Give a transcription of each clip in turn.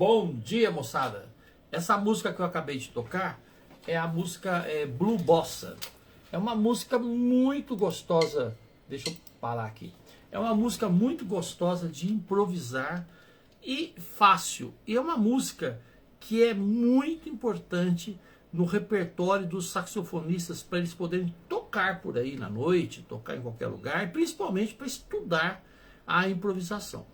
Bom dia, moçada. Essa música que eu acabei de tocar é a música Blue Bossa. É uma música muito gostosa. Deixa eu parar aqui. É uma música muito gostosa de improvisar e fácil. E é uma música que é muito importante no repertório dos saxofonistas para eles poderem tocar por aí na noite, tocar em qualquer lugar, principalmente para estudar a improvisação.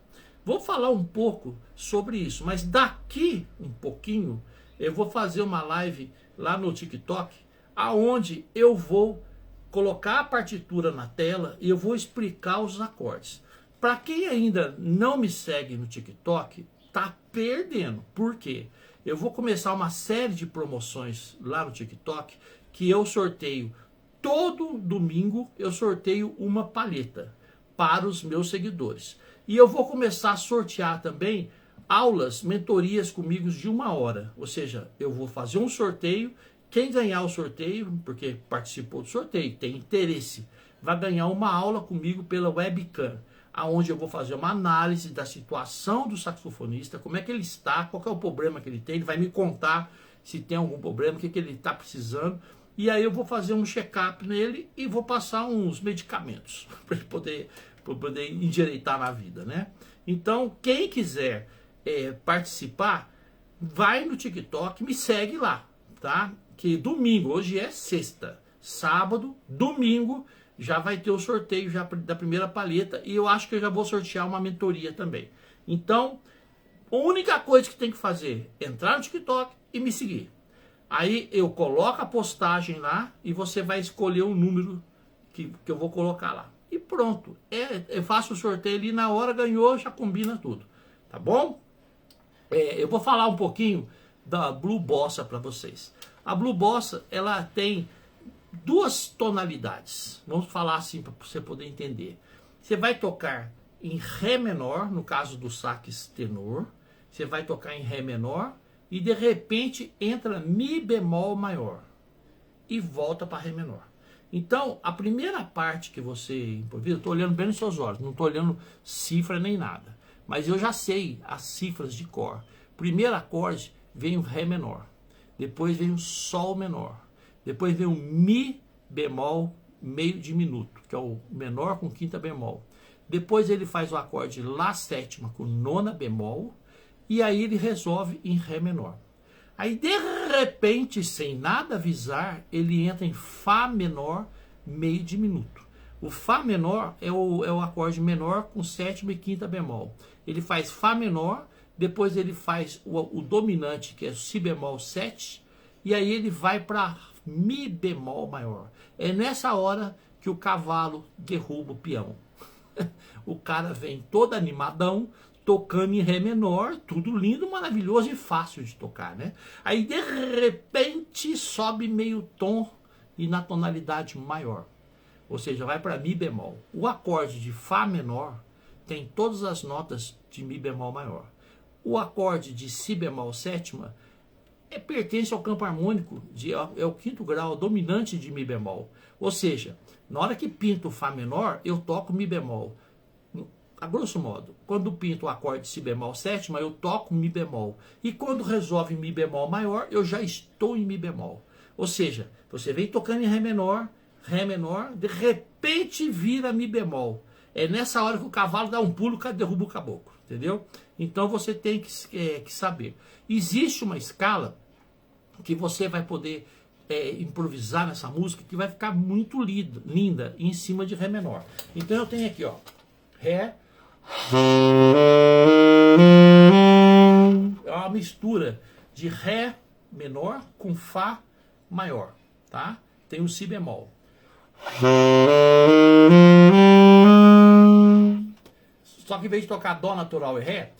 Vou falar um pouco sobre isso, mas daqui um pouquinho eu vou fazer uma live lá no TikTok, aonde eu vou colocar a partitura na tela e eu vou explicar os acordes. Para quem ainda não me segue no TikTok, tá perdendo. Por quê? Eu vou começar uma série de promoções lá no TikTok que eu sorteio todo domingo, eu sorteio uma palheta para os meus seguidores. E eu vou começar a sortear também aulas, mentorias comigo de 1 hora. Ou seja, eu vou fazer um sorteio. Quem ganhar o sorteio, porque participou do sorteio, tem interesse, vai ganhar uma aula comigo pela webcam, aonde eu vou fazer uma análise da situação do saxofonista, como é que ele está, qual é o problema que ele tem, ele vai me contar se tem algum problema, o que ele está precisando, e aí eu vou fazer um check-up nele e vou passar uns medicamentos para ele poder endireitar na vida, né? Então, quem quiser participar, vai no TikTok, me segue lá, tá? Que domingo, hoje é sexta, sábado, domingo, já vai ter o sorteio já da primeira palheta e eu acho que eu já vou sortear uma mentoria também. Então, a única coisa que tem que fazer é entrar no TikTok e me seguir. Aí eu coloco a postagem lá e você vai escolher o número que eu vou colocar lá. E pronto, eu faço o sorteio ali na hora, ganhou, já combina tudo, tá bom? Eu vou falar um pouquinho da Blue Bossa para vocês. A Blue Bossa, ela tem 2 tonalidades. Vamos falar assim para você poder entender. Você vai tocar em Ré menor, no caso do sax tenor. Você vai tocar em Ré menor e de repente entra Mi bemol maior e volta para Ré menor. Então, a primeira parte que você improvisa, eu estou olhando bem nos seus olhos, não estou olhando cifra nem nada. Mas eu já sei as cifras de cor. Primeiro acorde vem o Ré menor. Depois vem o Sol menor. Depois vem o Mi bemol meio diminuto, que é o menor com quinta bemol. Depois ele faz o acorde Lá sétima com nona bemol. E aí ele resolve em Ré menor. Aí de repente, sem nada avisar, ele entra em Fá menor meio diminuto. O Fá menor é o acorde menor com sétima e quinta bemol. Ele faz Fá menor, depois ele faz o dominante, que é Si bemol 7, e aí ele vai para Mi bemol maior. É nessa hora que o cavalo derruba o peão. O cara vem todo animadão, tocando em Ré menor, tudo lindo, maravilhoso e fácil de tocar, né? Aí de repente sobe meio tom e na tonalidade maior. Ou seja, vai para Mi bemol. O acorde de Fá menor tem todas as notas de Mi bemol maior. O acorde de Si bemol sétima pertence ao campo harmônico, é o 5º grau dominante de Mi bemol. Ou seja, na hora que pinto o Fá menor, eu toco Mi bemol. A grosso modo, quando pinto o acorde de Si bemol sétima, eu toco Mi bemol. E quando resolve Mi bemol maior, eu já estou em Mi bemol. Ou seja, você vem tocando em Ré menor, de repente vira Mi bemol. É nessa hora que o cavalo dá um pulo e derruba o caboclo, entendeu? Então você tem que saber. Existe uma escala que você vai poder improvisar nessa música que vai ficar muito linda em cima de Ré menor. Então eu tenho aqui, ó, Ré. É uma mistura de Ré menor com Fá maior, tá? Tem o Si bemol. Só que em vez de tocar Dó natural e Ré,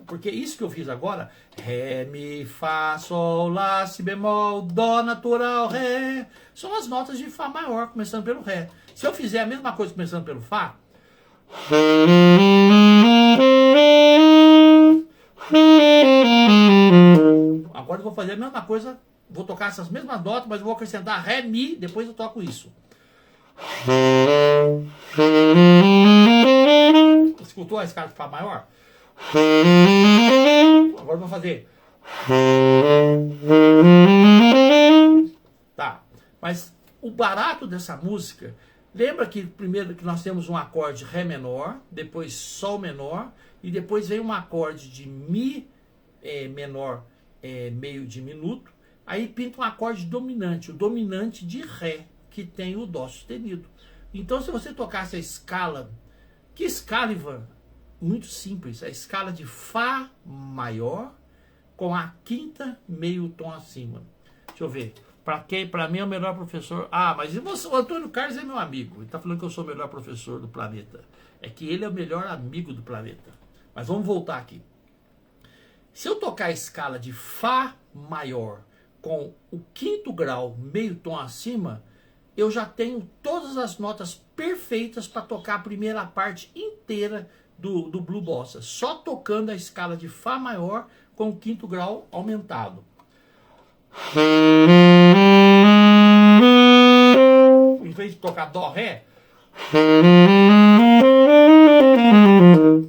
porque isso que eu fiz agora, Ré, Mi, Fá, Sol, Lá, Si bemol, Dó natural, Ré, são as notas de Fá maior, começando pelo Ré. Se eu fizer a mesma coisa começando pelo Fá, agora eu vou fazer a mesma coisa, vou tocar essas mesmas notas, mas eu vou acrescentar Ré, Mi, depois eu toco isso. a escala de Fá maior? Agora eu vou fazer. Tá, mas o barato dessa música, lembra que primeiro que nós temos um acorde Ré menor, depois Sol menor, e depois vem um acorde de Mi menor meio diminuto, aí pinta um acorde dominante, o dominante de Ré, que tem o Dó sustenido. Então se você tocasse a escala, que escala, Ivan? Muito simples, a escala de Fá maior com a quinta meio tom acima. Deixa eu ver. Para mim é o melhor professor. Ah, mas o Antônio Carlos é meu amigo. Ele está falando que eu sou o melhor professor do planeta. É que ele é o melhor amigo do planeta. Mas vamos voltar aqui. Se eu tocar a escala de Fá maior com o quinto grau, meio tom acima, eu já tenho todas as notas perfeitas para tocar a primeira parte inteira do Blue Bossa. Só tocando a escala de Fá maior com o quinto grau aumentado. Em vez de tocar Dó, Ré,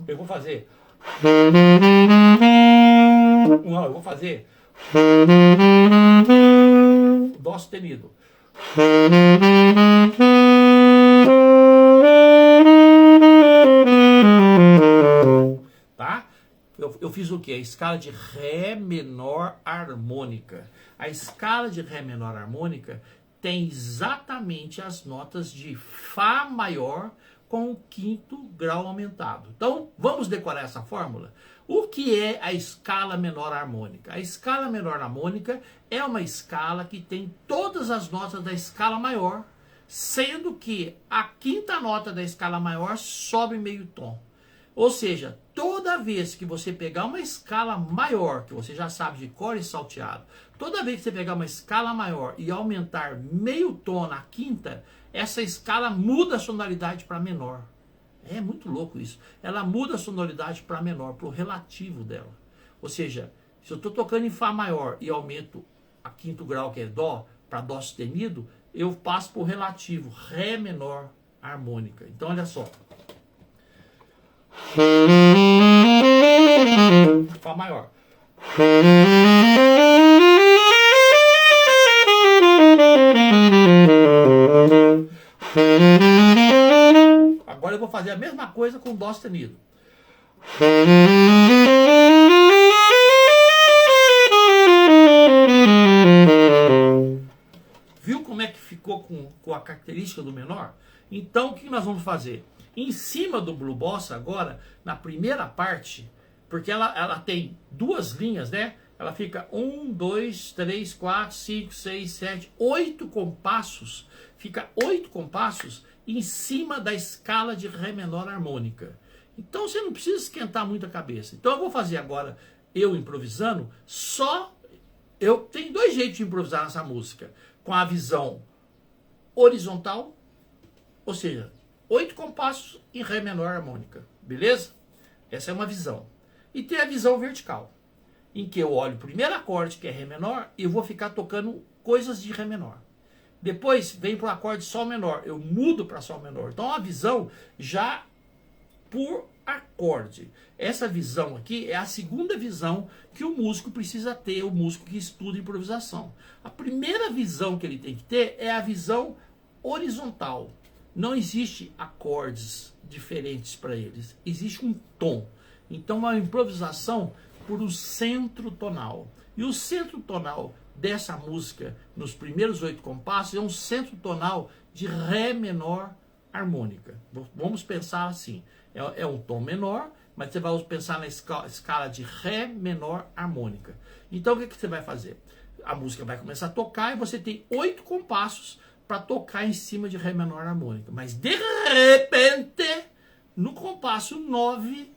eu vou fazer. Não, eu vou fazer Dó sustenido. Tá? Eu fiz o que? A escala de Ré menor harmônica. A escala de Ré menor harmônica tem exatamente as notas de Fá maior com o quinto grau aumentado. Então, vamos decorar essa fórmula? O que é a escala menor harmônica? A escala menor harmônica é uma escala que tem todas as notas da escala maior, sendo que a quinta nota da escala maior sobe meio tom. Ou seja, toda vez que você pegar uma escala maior, que você já sabe de cor e salteado, toda vez que você pegar uma escala maior e aumentar meio tom na quinta, essa escala muda a sonoridade para menor. É muito louco isso. Ela muda a sonoridade para menor, para o relativo dela. Ou seja, se eu estou tocando em Fá maior e aumento a quinto grau, que é Dó, para Dó sustenido, eu passo para o relativo, Ré menor harmônica. Então, olha só. Fá maior. Agora eu vou fazer a mesma coisa com Dó sustenido. Viu como é que ficou com a característica do menor? Então, o que nós vamos fazer? Em cima do Blue Bossa, agora, na primeira parte, porque ela tem duas linhas, né? Ela fica 1, 2, 3, 4, 5, 6, 7, 8 compassos. Fica 8 compassos em cima da escala de Ré menor harmônica. Então você não precisa esquentar muito a cabeça. Então eu vou fazer agora, eu improvisando, eu tenho dois jeitos de improvisar nessa música. Com a visão horizontal, ou seja, 8 compassos em Ré menor harmônica. Beleza? Essa é uma visão. E tem a visão vertical, em que eu olho o primeiro acorde, que é Ré menor, e eu vou ficar tocando coisas de Ré menor. Depois vem para o acorde Sol menor, eu mudo para Sol menor. Então a visão já por acorde. Essa visão aqui é a segunda visão que o músico precisa ter, o músico que estuda improvisação. A primeira visão que ele tem que ter é a visão horizontal. Não existe acordes diferentes para eles, existe um tom. Então a improvisação por o centro tonal. E o centro tonal dessa música, nos primeiros 8 compassos, é um centro tonal de Ré menor harmônica. Vamos pensar assim, é um tom menor, mas você vai pensar na escala de Ré menor harmônica. Então o que você vai fazer? A música vai começar a tocar e você tem 8 compassos para tocar em cima de Ré menor harmônica. Mas de repente, no compasso 9,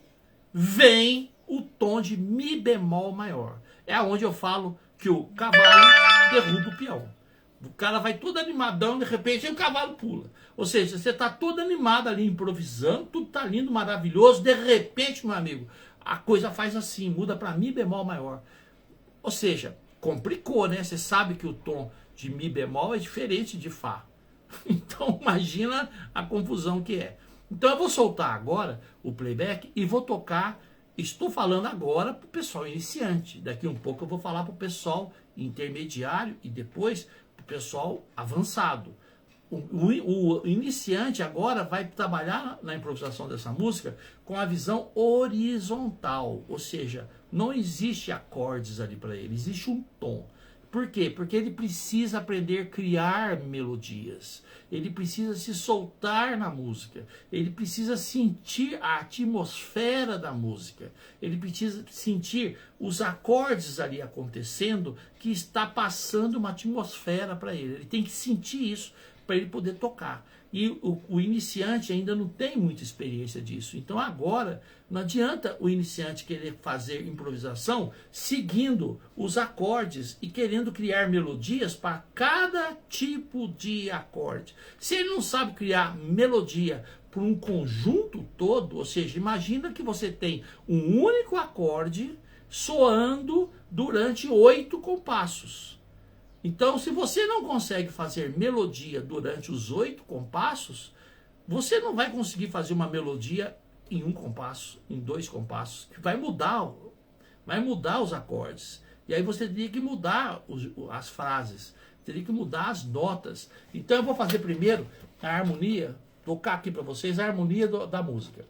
vem o tom de Mi bemol maior. É onde eu falo que o cavalo derruba o peão. O cara vai todo animadão, de repente o cavalo pula. Ou seja, você está todo animado ali, improvisando, tudo está lindo, maravilhoso, de repente, meu amigo, a coisa faz assim, muda para Mi bemol maior. Ou seja, complicou, né? Você sabe que o tom de Mi bemol é diferente de Fá. Então imagina a confusão que é. Então eu vou soltar agora o playback e vou tocar. Estou falando agora para o pessoal iniciante. Daqui um pouco eu vou falar para o pessoal intermediário e depois para o pessoal avançado. O iniciante agora vai trabalhar na improvisação dessa música com a visão horizontal, ou seja, não existe acordes ali para ele, existe um tom. Por quê? Porque ele precisa aprender a criar melodias, ele precisa se soltar na música, ele precisa sentir a atmosfera da música, ele precisa sentir os acordes ali acontecendo, que está passando uma atmosfera para ele tem que sentir isso para ele poder tocar. E o iniciante ainda não tem muita experiência disso. Então agora não adianta o iniciante querer fazer improvisação seguindo os acordes e querendo criar melodias para cada tipo de acorde. Se ele não sabe criar melodia para um conjunto todo, ou seja, imagina que você tem um único acorde soando durante 8 compassos. Então, se você não consegue fazer melodia durante os 8 compassos, você não vai conseguir fazer uma melodia em 1 compasso, em 2 compassos, que vai mudar os acordes. E aí você teria que mudar as frases, teria que mudar as notas. Então eu vou fazer primeiro a harmonia, tocar aqui para vocês a harmonia da música.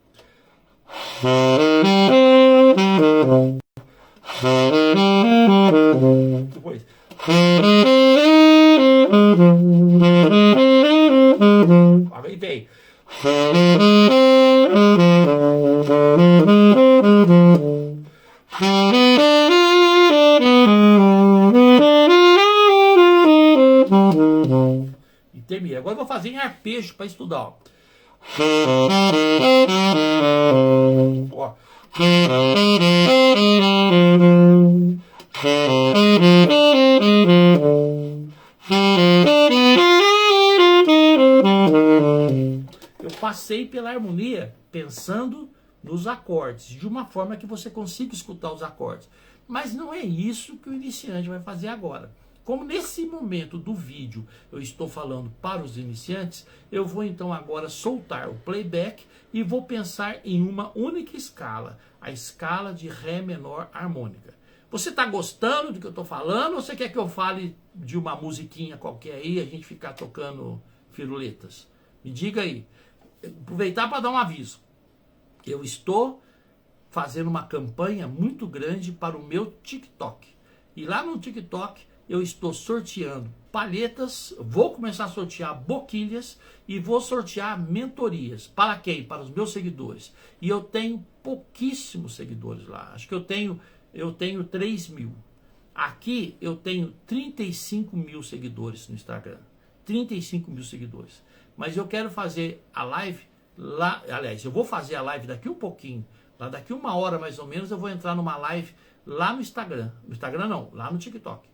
Depois. Aí vem. E termina. Agora eu vou fazer em arpejo para estudar. Ó. Ó. Eu passei pela harmonia pensando nos acordes, de uma forma que você consiga escutar os acordes. Mas não é isso que o iniciante vai fazer agora. Como nesse momento do vídeo eu estou falando para os iniciantes, eu vou então agora soltar o playback e vou pensar em uma única escala, a escala de Ré menor harmônica. Você está gostando do que eu estou falando ou você quer que eu fale de uma musiquinha qualquer aí e a gente ficar tocando firuletas? Me diga aí. Aproveitar para dar um aviso. Eu estou fazendo uma campanha muito grande para o meu TikTok. E lá no TikTok eu estou sorteando palhetas, vou começar a sortear boquilhas e vou sortear mentorias. Para quem? Para os meus seguidores. E eu tenho pouquíssimos seguidores lá. Acho que eu tenho 3.000. Aqui eu tenho 35.000 seguidores no Instagram. 35.000 seguidores. Mas eu quero fazer a live lá, aliás, eu vou fazer a live daqui um pouquinho, lá daqui 1 hora mais ou menos, eu vou entrar numa live lá no Instagram. No Instagram não, lá no TikTok.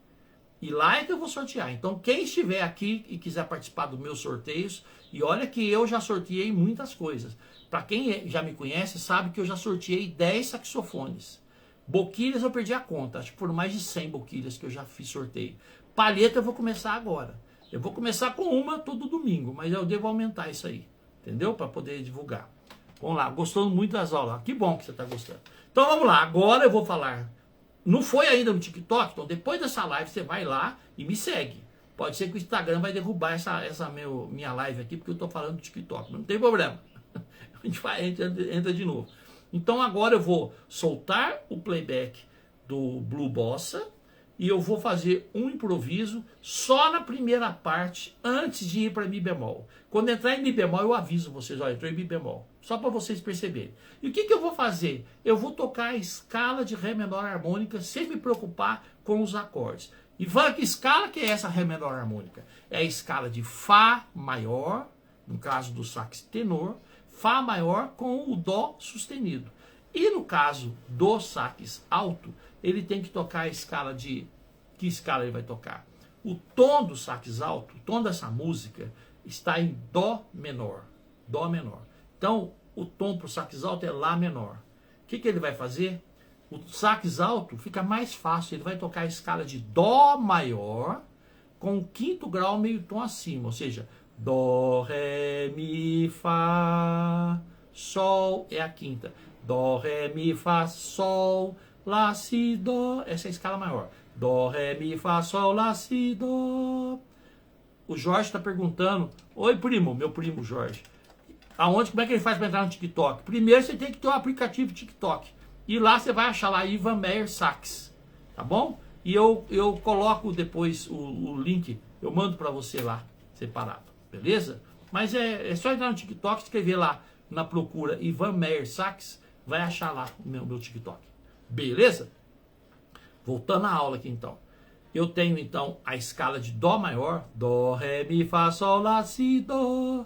E lá é que eu vou sortear. Então quem estiver aqui e quiser participar dos meus sorteios, e olha que eu já sorteei muitas coisas. Para quem já me conhece, sabe que eu já sorteei 10 saxofones. Boquilhas eu perdi a conta, acho que foram mais de 100 boquilhas que eu já fiz sorteio. Palheta eu vou começar agora. Eu vou começar com uma todo domingo, mas eu devo aumentar isso aí, entendeu? Para poder divulgar. Vamos lá, gostou muito das aulas? Que bom que você está gostando. Então vamos lá, agora eu vou falar. Não foi ainda no TikTok? Então depois dessa live você vai lá e me segue. Pode ser que o Instagram vai derrubar essa minha live aqui, porque eu estou falando do TikTok. Não tem problema. A gente entra de novo. Então agora eu vou soltar o playback do Blue Bossa e eu vou fazer um improviso só na primeira parte antes de ir para Mi bemol. Quando entrar em Mi bemol eu aviso vocês, olha, entrou em Mi bemol, só para vocês perceberem. E o que eu vou fazer? Eu vou tocar a escala de Ré menor harmônica sem me preocupar com os acordes. E fala que escala que é essa Ré menor harmônica? É a escala de Fá maior, no caso do sax tenor, Fá maior com o Dó sustenido. E no caso do sax alto, ele tem que tocar a escala de... Que escala ele vai tocar? O tom do sax alto, o tom dessa música, está em Dó menor. Dó menor. Então, o tom para o sax alto é Lá menor. O que ele vai fazer? O sax alto fica mais fácil. Ele vai tocar a escala de Dó maior com o 5º grau meio tom acima. Ou seja, Dó, Ré, Mi, Fá. Sol é a quinta. Dó, Ré, Mi, Fá, Sol, Lá, Si, Dó. Essa é a escala maior. Dó, Ré, Mi, Fá, Sol, Lá, Si, Dó. O Jorge está perguntando: oi, primo, meu primo Jorge. Como é que ele faz para entrar no TikTok? Primeiro você tem que ter o aplicativo TikTok. E lá você vai achar lá Ivan Meyer Sax. Tá bom? E eu coloco depois o link, eu mando para você lá, separado. Beleza? Mas é só entrar no TikTok, escrever lá na procura Ivan Meyer Sax, vai achar lá o meu TikTok. Beleza? Voltando à aula aqui então. Eu tenho então a escala de Dó maior. Dó, Ré, Mi, Fá, Sol, Lá, Si, Dó.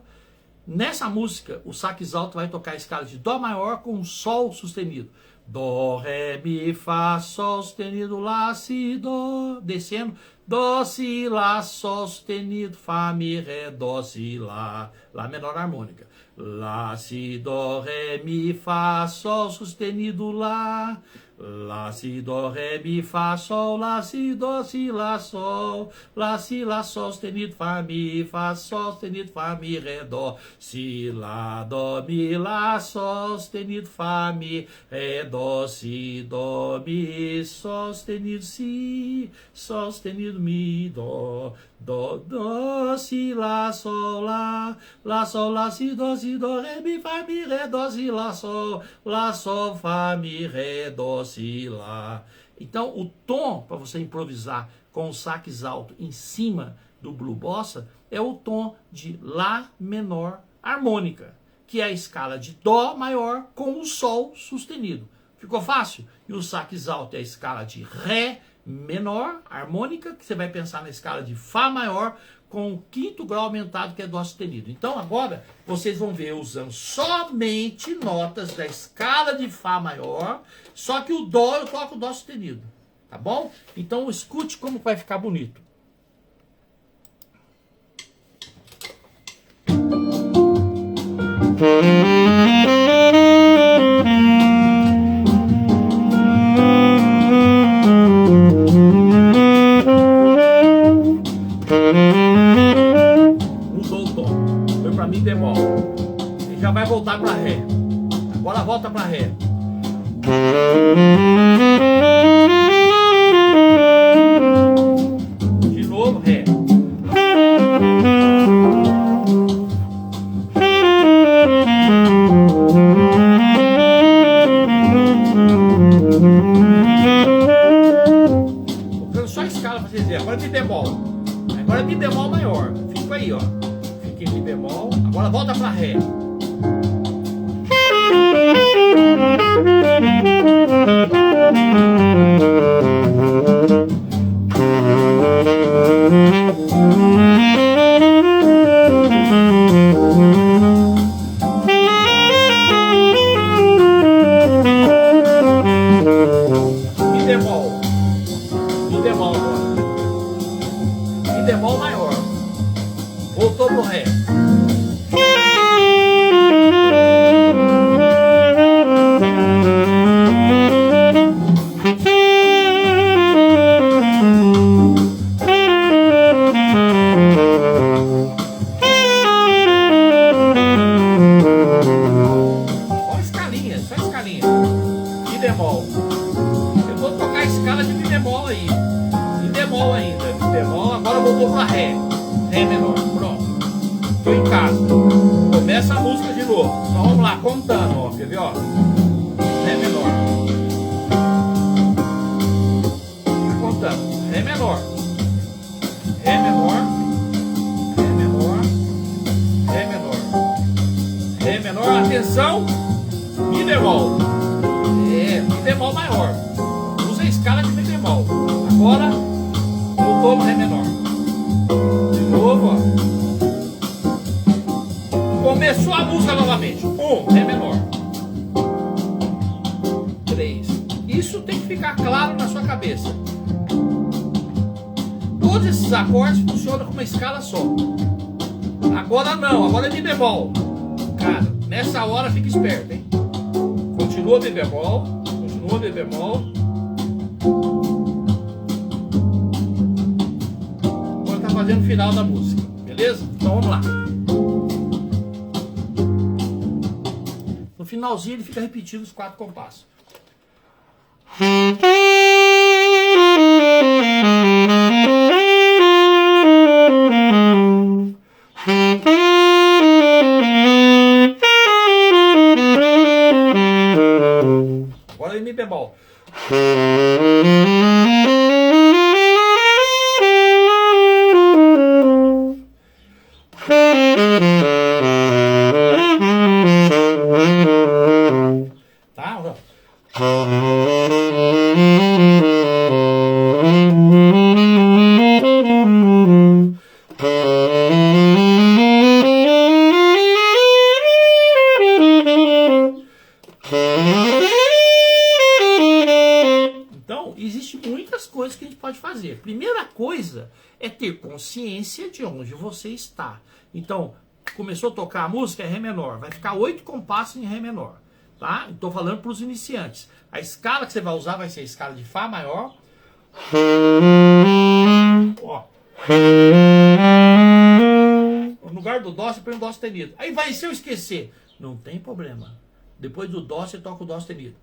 Nessa música, o sax alto vai tocar a escala de Dó maior com Sol sustenido. Dó, Ré, Mi, Fá, Sol sustenido, Lá, Si, Dó. Descendo. Dó, Si, Lá, Sol sustenido, Fá, Mi, Ré, Dó, Si, Lá. Lá menor harmônica. Lá, Si, Dó, Ré, Mi, Fá, Sol sustenido, Lá. Lá, Si, Dó, Ré, Mi, Fá, Sol, Lá, Si, Dó, Si, Lá, Sol. Lá, Si, Lá, Sol sustenido, Fá, Mi, Fá, Sol sustenido, Fá, Mi, Ré, Dó. Si, Lá, Dó, Mi, Lá, Sol sustenido, Fá, Mi, Ré, Dó, Si, Dó, Mi, Sol sustenido, Si, Sol sustenido, Mi, Dó. Dó, Dó, Si, Lá, Sol, Lá. Lá, Sol, Lá, Si, Dó, Ré, Mi, Fá, Mi, Ré, Dó, Si, Lá, Sol. Lá, Sol, Fá, Mi, Ré, Dó, Si, Lá. Então, o tom para você improvisar com o sax alto em cima do Blue Bossa é o tom de Lá menor harmônica, que é a escala de Dó maior com o Sol sustenido. Ficou fácil? E o sax alto é a escala de Ré menor harmônica, que você vai pensar na escala de Fá maior com o quinto grau aumentado, que é Dó sustenido. Então agora vocês vão ver usando somente notas da escala de Fá maior, só que o Dó eu toco Dó sustenido, tá bom? Então escute como vai ficar bonito. Mudou o tom, foi para Mi bemol. Ele já vai voltar para Ré. Agora volta para Ré. De novo, Ré. Tocando só a escala para vocês verem. Agora Mi bemol. Agora Mi bemol maior. Fica aí, ó. Fica em Mi bemol. Agora volta para Ré. Mi bemol. Mi bemol agora. Mi bemol maior. Voltou pro Ré. Só escalinha. Mi bemol. Eu vou tocar a escala de Mi bemol aí. Mi bemol ainda. Mi bemol, agora voltou pra Ré. Ré menor. Pronto. Tô em casa. Começa a música de novo. Então vamos lá, contando, ó. Quer ver, ó? Ré menor. Contando. Ré menor. Ré menor. Ré menor. Ré menor. Ré menor. Atenção. Mi bemol. Mi bemol maior. Usa a escala de Mi bemol. Agora, voltou no Ré menor. De novo, ó. Começou a música novamente. 1, Ré menor. 3. Isso tem que ficar claro na sua cabeça. Todos esses acordes funcionam com uma escala só. Agora não, agora é Mi bemol. Cara, nessa hora fica esperto, hein? Continua Mi bemol, continua Mi bemol. Agora tá fazendo o final da música, beleza? Então vamos lá. finalzinho ele fica repetindo os 4 compassos. Agora em Mi bemol. Tá? Então, existem muitas coisas que a gente pode fazer. Primeira coisa é ter consciência de onde você está. Então, começou a tocar a música, é Ré menor. Vai ficar 8 compassos em Ré menor. Tá? Estou falando para os iniciantes. A escala que você vai usar vai ser a escala de Fá maior. Ó. No lugar do Dó, você põe um Dó sustenido. Aí vai, se eu esquecer, não tem problema. Depois do Dó, você toca o Dó sustenido.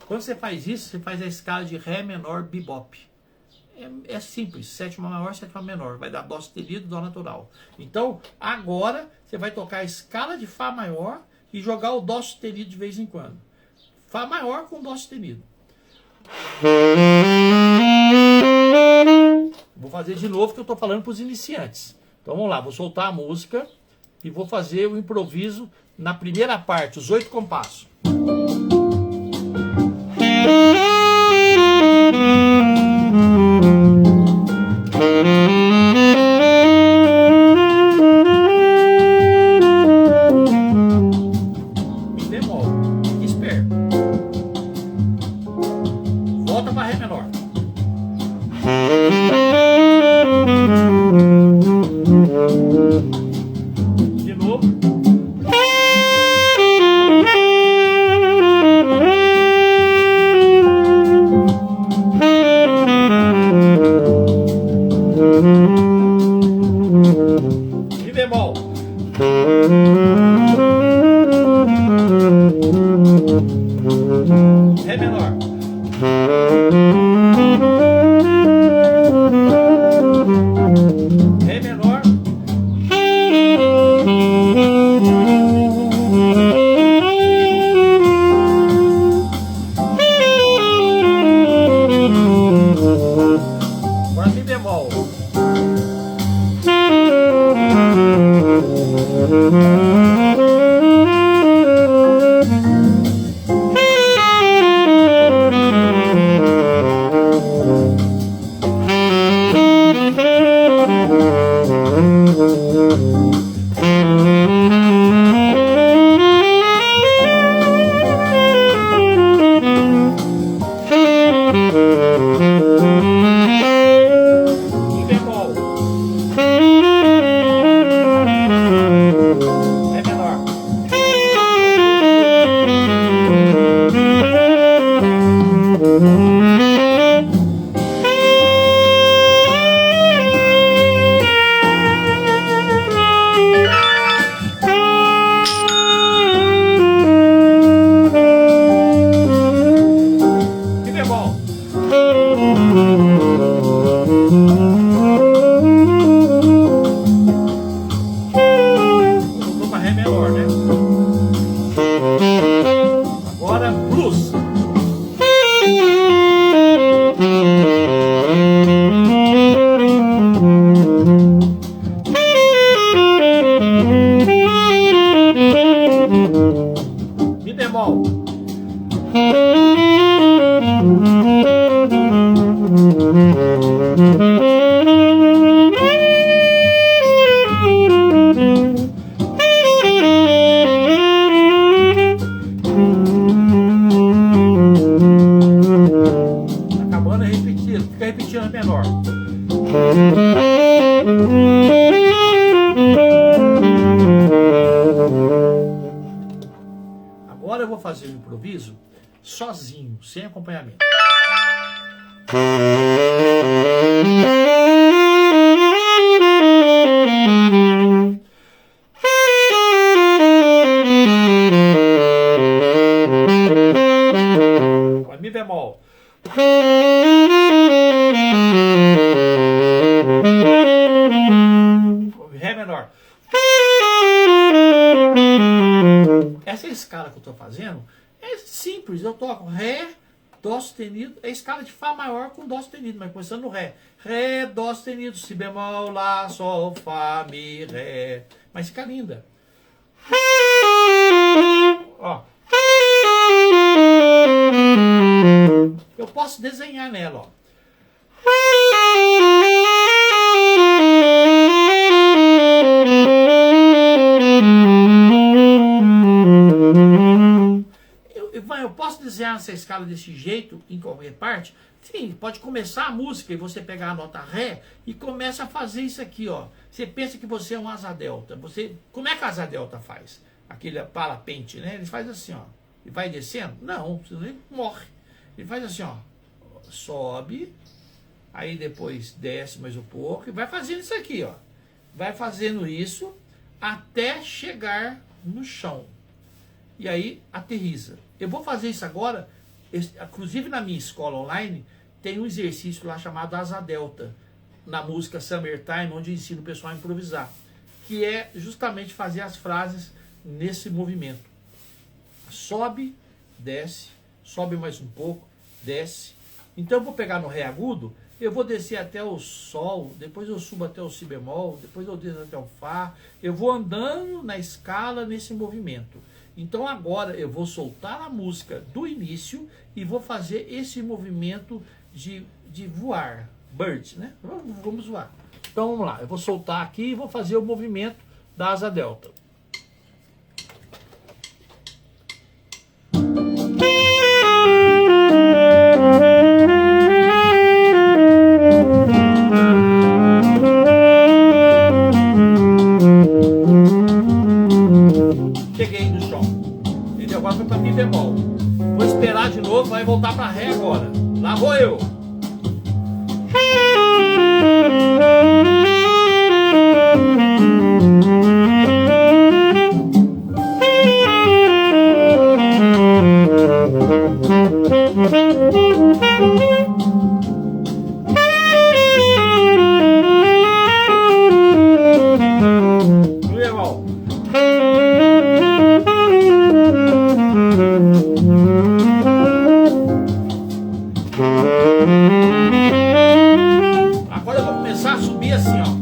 Quando você faz isso, você faz a escala de Ré menor bebop. É simples, sétima maior, sétima menor. Vai dar Dó sustenido, Dó natural. Então, agora, você vai tocar a escala de Fá maior e jogar o Dó sustenido de vez em quando. Fá maior com Dó sustenido. Vou fazer de novo que eu estou falando para os iniciantes. Então vamos lá, vou soltar a música e vou fazer o improviso na primeira parte, os 8 compassos. Mi bemol, fique esperto. Volta para Ré menor. De novo. Mi bemol. Ré menor. Ré menor. Agora Mi bemol. Mi bemol. Ré menor. Mi bemol. Voltou para Ré menor, né? Agora blues. Mi bemol. Acabando repetindo, fica repetindo a menor. Agora eu vou fazer o improviso sozinho. sem acompanhamento. Mi bemol. Ré menor. Essa escala que eu estou fazendo é simples. Eu toco Ré, Dó sustenido, é a escala de Fá maior com Dó sustenido, mas começando no Ré. Ré, Dó sustenido, Si bemol, Lá, Sol, Fá, Mi, Ré. Mas fica linda. Ó. Eu posso desenhar nela, ó. Eu posso desenhar essa escala desse jeito em qualquer parte? Sim, pode começar a música e você pegar a nota Ré e começa a fazer isso aqui, ó. Você pensa que você é um asa delta. Como é que a asa delta faz? Aquele parapente, né? Ele faz assim, ó. E vai descendo? Não, senão ele morre. Ele faz assim, ó. Sobe, aí depois desce mais um pouco e vai fazendo isso aqui, ó. Vai fazendo isso até chegar no chão. E aí aterriza. Eu vou fazer isso agora, inclusive na minha escola online, tem um exercício lá chamado Asa Delta, na música Summertime, onde eu ensino o pessoal a improvisar, que é justamente fazer as frases nesse movimento. Sobe, desce, sobe mais um pouco, desce. Então eu vou pegar no Ré agudo, eu vou descer até o Sol, depois eu subo até o Si bemol, depois eu desço até o Fá, eu vou andando na escala nesse movimento. Então agora eu vou soltar a música do início e vou fazer esse movimento de voar, bird, né? Vamos voar. Então vamos lá, eu vou soltar aqui e vou fazer o movimento da asa delta. Cheguei no chão, entendeu? Agora foi para Mi bemol. Vou esperar de novo, vai voltar para Ré agora. Lá vou eu. Agora eu vou começar a subir assim, ó.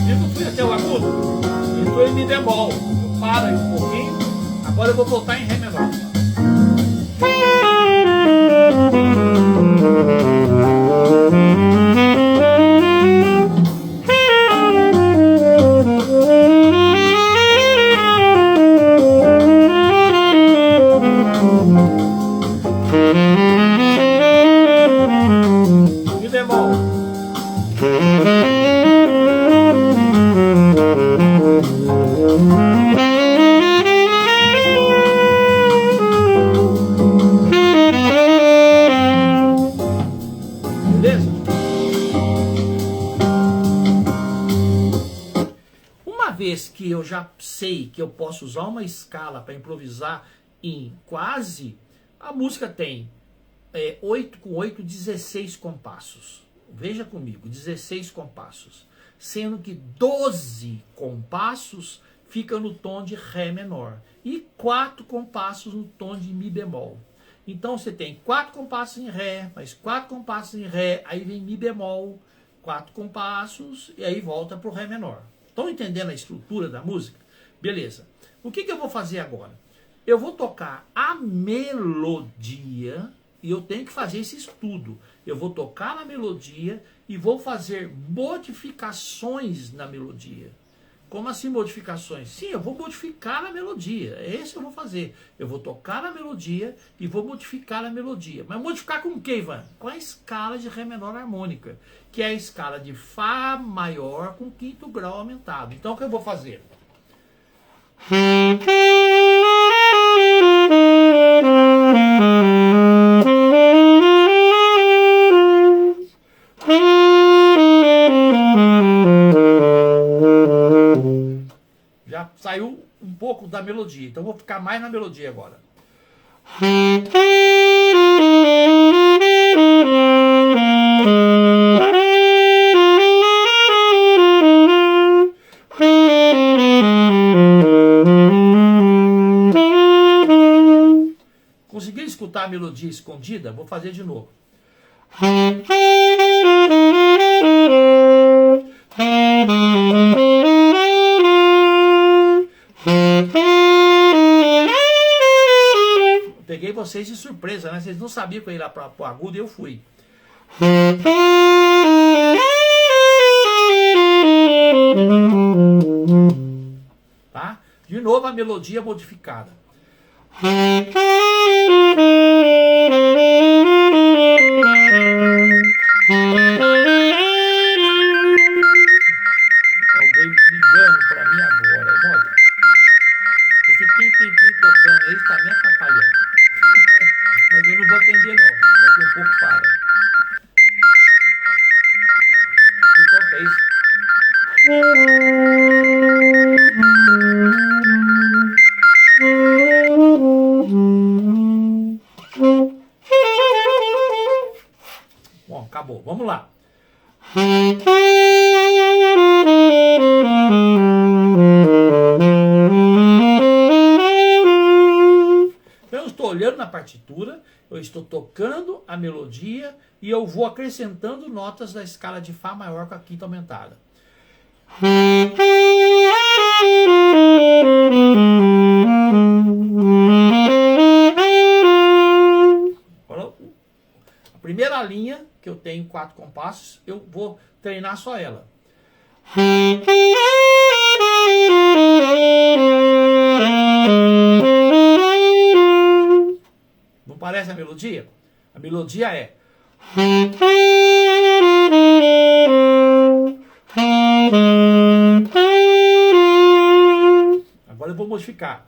Eu fui até o agudo, entrou em Mi bemol. Eu paro aí um pouquinho. Agora eu vou voltar em Ré menor. Mi bemol. Beleza? Uma vez que eu já sei que eu posso usar uma escala para improvisar em quase... A música tem 8 com 8, 16 compassos. Veja comigo, 16 compassos. Sendo que 12 compassos ficam no tom de Ré menor. E 4 compassos no tom de Mi bemol. Então você tem 4 compassos em Ré, mais 4 compassos em Ré, aí vem Mi bemol, 4 compassos, e aí volta para o Ré menor. Estão entendendo a estrutura da música? Beleza. O que eu vou fazer agora? Eu vou tocar a melodia, e eu tenho que fazer esse estudo. Eu vou tocar na melodia e vou fazer modificações na melodia. Como assim modificações? Sim, eu vou modificar a melodia. É isso que eu vou fazer. Eu vou tocar a melodia e vou modificar a melodia. Mas modificar com o que, Ivan? Com a escala de Ré menor harmônica, que é a escala de Fá maior com quinto grau aumentado. Então o que eu vou fazer? Já saiu um pouco da melodia, então eu vou ficar mais na melodia agora. Conseguiu escutar a melodia escondida? Vou fazer de novo. Peguei vocês de surpresa, né? Vocês não sabiam que eu ia lá para o agudo e eu fui. Tá? De novo a melodia modificada. Alguém ligando para mim agora, olha. Esse pim-pim-pim tocando aí está me atrapalhando. Mas eu não vou atender não. Daqui um pouco para. Então fez. Bom, acabou. Vamos lá. Então eu estou olhando na partitura, eu estou tocando a melodia e eu vou acrescentando notas da escala de Fá maior com a quinta aumentada. Agora, a primeira linha, que eu tenho 4 compassos, eu vou treinar só ela. Não parece a melodia? A melodia é... Agora eu vou modificar.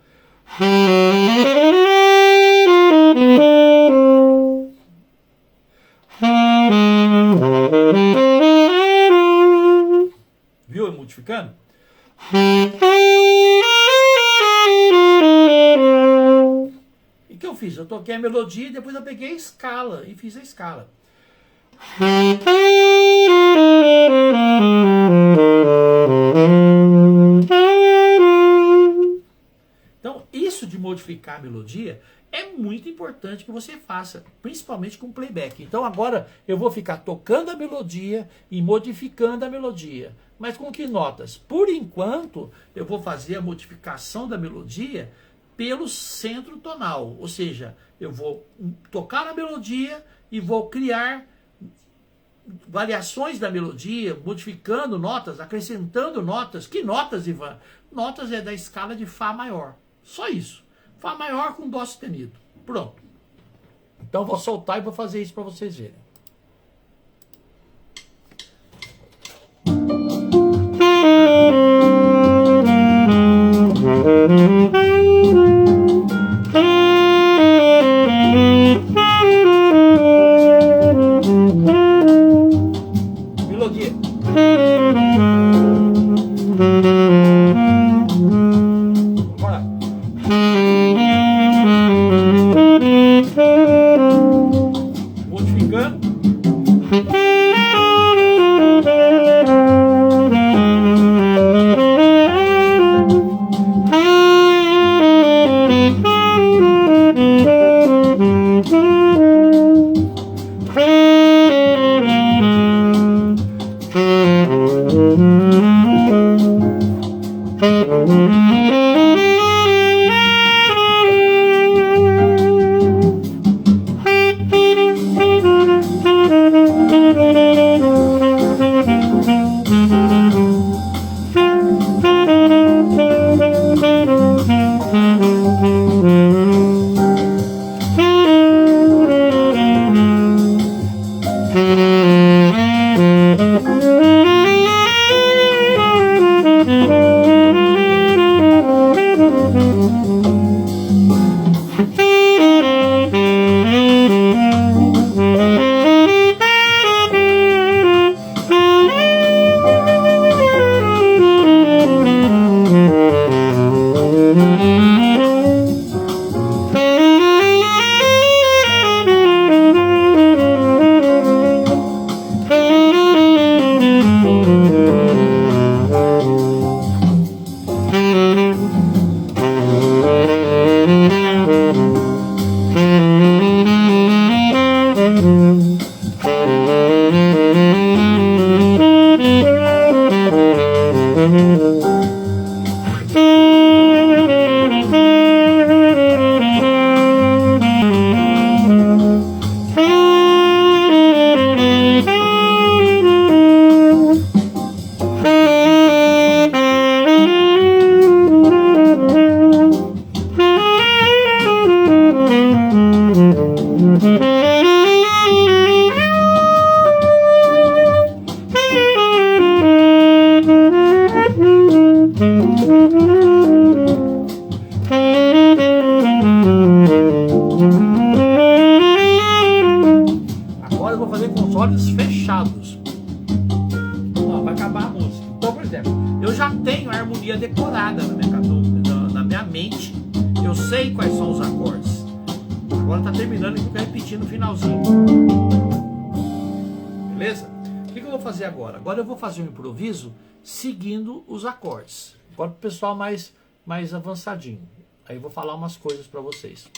Viu eu modificando? E o que eu fiz? Eu toquei a melodia e depois eu peguei a escala e fiz a escala. Então, isso de modificar a melodia é muito importante que você faça, principalmente com playback. Então agora eu vou ficar tocando a melodia e modificando a melodia. Mas com que notas? Por enquanto, eu vou fazer a modificação da melodia pelo centro tonal. Ou seja, eu vou tocar a melodia e vou criar variações da melodia, modificando notas, acrescentando notas. Que notas, Ivan? Notas é da escala de Fá maior. Só isso. Fá maior com Dó sustenido. Pronto. Então vou soltar e vou fazer isso para vocês verem. Melodia. Bora. Modificando. Agora eu vou fazer com os olhos fechados. Ó, vai acabar a música. Então, por exemplo, eu já tenho a harmonia decorada na minha mente. Eu sei quais são os acordes. Agora tá terminando e fica repetindo no finalzinho. Beleza? O que eu vou fazer agora? Agora eu vou fazer um improviso seguindo os acordes. Agora pro pessoal mais avançadinho. Aí eu vou falar umas coisas para vocês.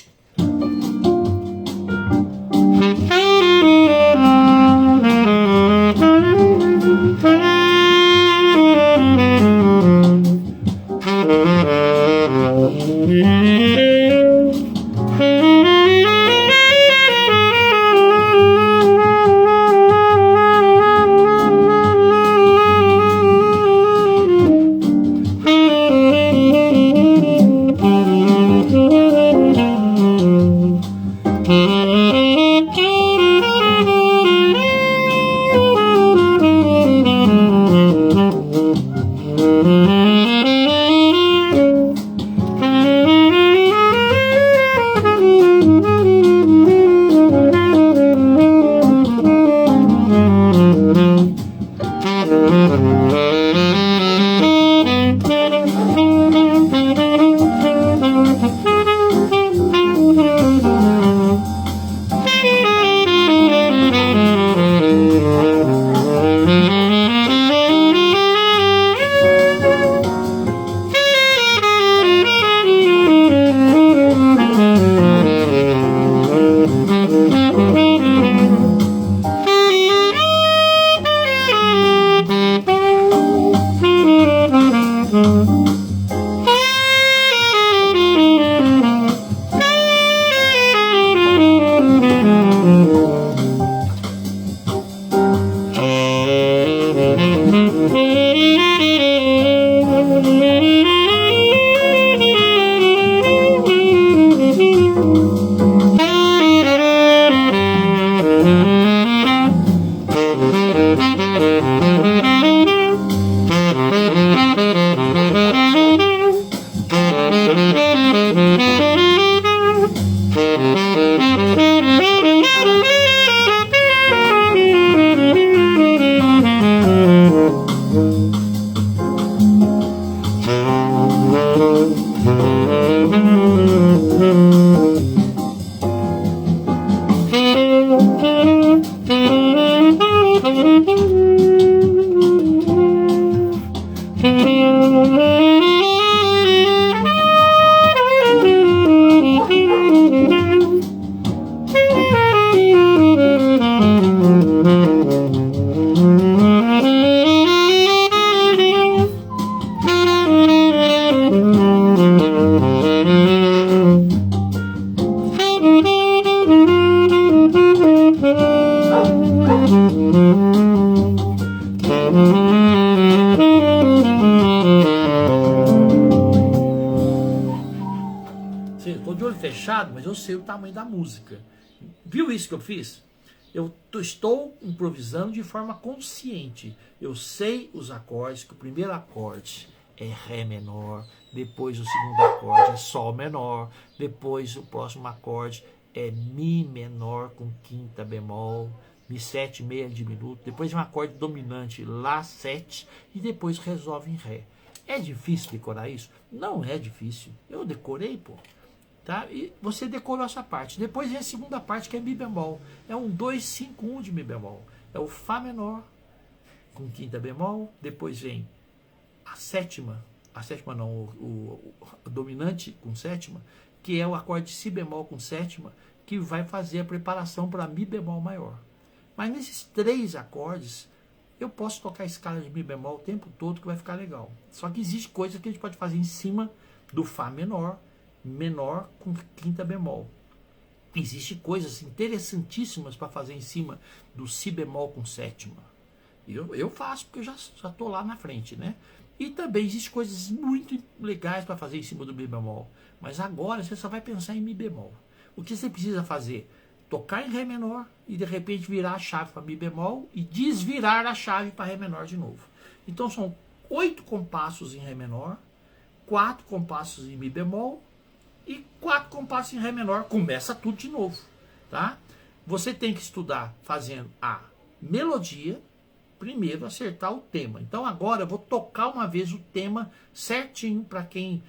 Estou de olho fechado, mas eu sei o tamanho da música. Viu isso que eu fiz? estou improvisando de forma consciente. Eu sei os acordes, que o primeiro acorde é Ré menor, depois o segundo acorde é Sol menor, depois o próximo acorde é Mi menor com quinta bemol, Mi7 meia diminuto, depois um acorde dominante Lá7 e depois resolve em Ré. É difícil decorar isso? Não é difícil. Eu decorei, pô. Tá? E você decorou essa parte. Depois vem a segunda parte, que é Mi bemol. É um 2, 5, 1 de Mi bemol. É o Fá menor com quinta bemol. Depois vem a sétima não, o dominante com sétima, que é o acorde Si bemol com sétima, que vai fazer a preparação para Mi bemol maior. Mas nesses 3 acordes, eu posso tocar a escala de Mi bemol o tempo todo, que vai ficar legal. Só que existe coisa que a gente pode fazer em cima do Fá menor com quinta bemol. Existem coisas interessantíssimas para fazer em cima do Si bemol com sétima. Eu faço, porque eu já estou lá na frente, né? E também existem coisas muito legais para fazer em cima do Mi bemol. Mas agora você só vai pensar em Mi bemol. O que você precisa fazer? Tocar em Ré menor e de repente virar a chave para Mi bemol e desvirar a chave para Ré menor de novo. Então são 8 compassos em Ré menor, 4 compassos em Mi bemol e 4 compassos em Ré menor. Começa tudo de novo, tá? Você tem que estudar fazendo a melodia, primeiro acertar o tema. Então agora eu vou tocar uma vez o tema certinho para quem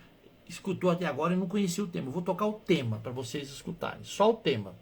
escutou até agora e não conhecia o tema. Eu vou tocar o tema para vocês escutarem, só o tema.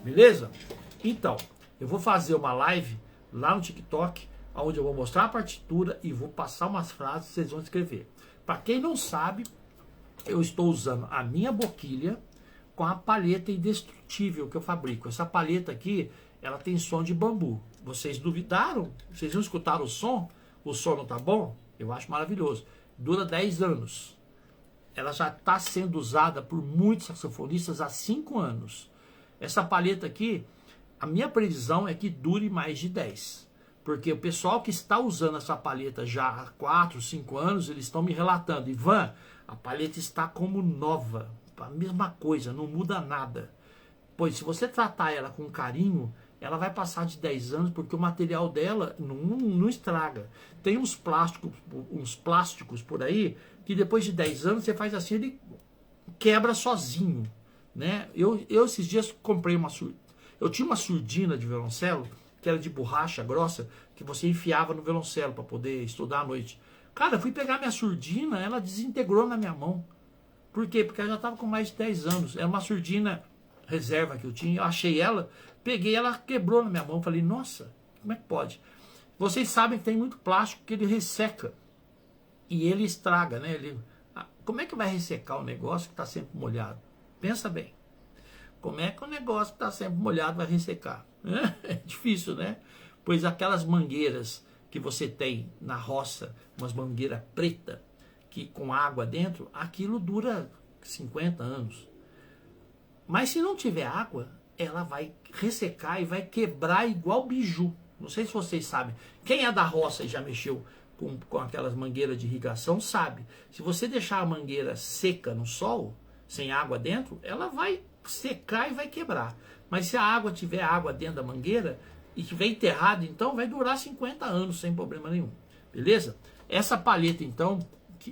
Beleza? Então, eu vou fazer uma live lá no TikTok, onde eu vou mostrar a partitura e vou passar umas frases que vocês vão escrever. Para quem não sabe, eu estou usando a minha boquilha com a palheta indestrutível que eu fabrico. Essa palheta aqui, ela tem som de bambu. Vocês duvidaram? Vocês não escutaram o som? O som não tá bom? Eu acho maravilhoso. Dura 10 anos. Ela já está sendo usada por muitos saxofonistas há 5 anos. Essa palheta aqui, a minha previsão é que dure mais de 10. Porque o pessoal que está usando essa palheta já há 4, 5 anos, eles estão me relatando: Ivan, a palheta está como nova. A mesma coisa, não muda nada. Pois se você tratar ela com carinho, ela vai passar de 10 anos, porque o material dela não estraga. Tem uns plásticos por aí, que depois de 10 anos você faz assim, ele quebra sozinho. Né? Eu esses dias comprei eu tinha uma surdina de violoncelo, que era de borracha grossa, que você enfiava no violoncelo para poder estudar à noite. Cara, eu fui pegar minha surdina, ela desintegrou na minha mão. Por quê? Porque ela já estava com mais de 10 anos. Era uma surdina reserva que eu tinha. Eu achei ela, peguei, ela quebrou na minha mão. Falei, nossa, como é que pode? Vocês sabem que tem muito plástico que ele resseca. E ele estraga, né? Como é que vai ressecar um negócio que está sempre molhado? Pensa bem. Como é que o negócio que está sempre molhado vai ressecar? É difícil, né? Pois aquelas mangueiras que você tem na roça, umas mangueiras preta, que com água dentro, aquilo dura 50 anos. Mas se não tiver água, ela vai ressecar e vai quebrar igual biju. Não sei se vocês sabem. Quem é da roça e já mexeu com aquelas mangueiras de irrigação sabe. Se você deixar a mangueira seca no sol, sem água dentro, ela vai secar e vai quebrar. Mas se a água tiver água dentro da mangueira e tiver enterrado, então vai durar 50 anos sem problema nenhum. Beleza? Essa palheta, então,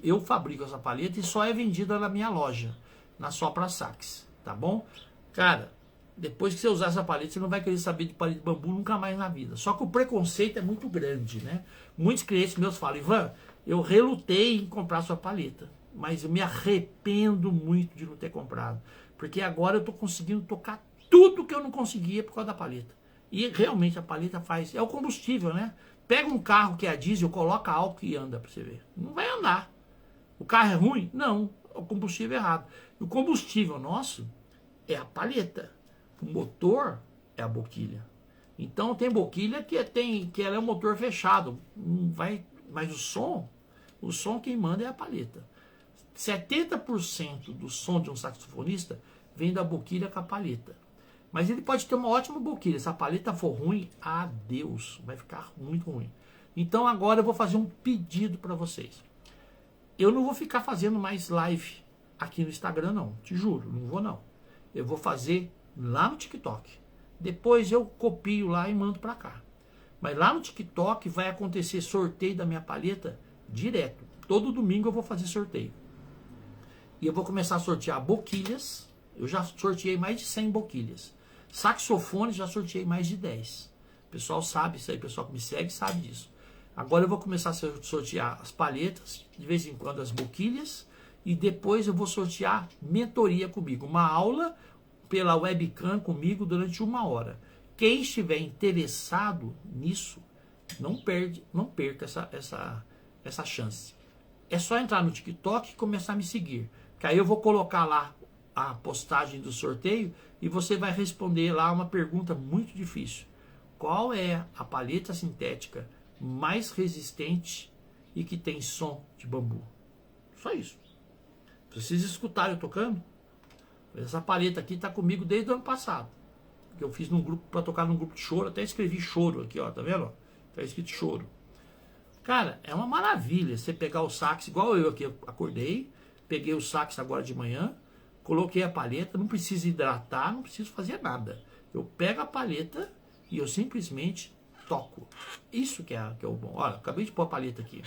eu fabrico essa palheta e só é vendida na minha loja, na Sopra Sax, tá bom? Cara, depois que você usar essa palheta, você não vai querer saber de palheta de bambu nunca mais na vida. Só que o preconceito é muito grande, né? Muitos clientes meus falam, Ivan, eu relutei em comprar sua palheta, mas eu me arrependo muito de não ter comprado, porque agora eu tô conseguindo tocar tudo que eu não conseguia por causa da palheta. E realmente a palheta faz, é o combustível, né? Pega um carro que é a diesel, coloca álcool e anda para você ver. Não vai andar. O carro é ruim? Não. O combustível é errado. E o combustível nosso é a palheta. O motor é a boquilha. Então tem boquilha que ela é um motor fechado. Não vai, mas o som quem manda é a palheta. 70% do som de um saxofonista vem da boquilha com a palheta. Mas ele pode ter uma ótima boquilha. Se a palheta for ruim, adeus. Vai ficar muito ruim. Então agora eu vou fazer um pedido para vocês. Eu não vou ficar fazendo mais live aqui no Instagram, não. Te juro, não vou não. Eu vou fazer lá no TikTok. Depois eu copio lá e mando para cá. Mas lá no TikTok vai acontecer sorteio da minha palheta direto. Todo domingo eu vou fazer sorteio. E eu vou começar a sortear boquilhas. Eu já sorteei mais de 100 boquilhas. Saxofones já sorteei mais de 10. O pessoal sabe isso aí, o pessoal que me segue sabe disso. Agora eu vou começar a sortear as palhetas, de vez em quando as boquilhas, e depois eu vou sortear mentoria comigo. Uma aula pela webcam comigo durante 1 hora. Quem estiver interessado nisso, não perca essa chance. É só entrar no TikTok e começar a me seguir. Que aí eu vou colocar lá a postagem do sorteio e você vai responder lá uma pergunta muito difícil. Qual é a palheta sintética mais resistente e que tem som de bambu? Só isso. Vocês escutarem eu tocando? Essa palheta aqui está comigo desde o ano passado. Que eu fiz num grupo para tocar num grupo de choro, até escrevi choro aqui, ó, tá vendo? Tá escrito choro. Cara, é uma maravilha você pegar o sax, igual eu aqui, eu acordei, peguei o sax agora de manhã, coloquei a palheta, não preciso hidratar, não preciso fazer nada. Eu pego a palheta e eu simplesmente toco. Isso que é o bom. Olha, acabei de pôr a palheta aqui.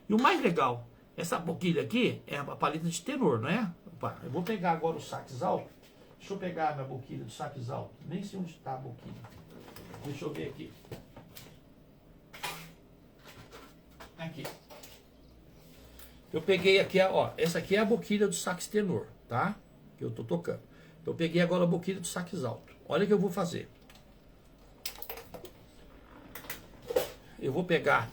E o mais legal, essa boquilha aqui é a palheta de tenor, não é? Opa, eu vou pegar agora o sax alto. Deixa eu pegar a minha boquilha do sax alto. Nem sei onde está a boquilha. Deixa eu ver aqui. Aqui. Eu peguei aqui, ó, essa aqui é a boquilha do sax tenor, tá? Que eu tô tocando. Eu peguei agora a boquilha do sax alto. Olha o que eu vou fazer. Eu vou pegar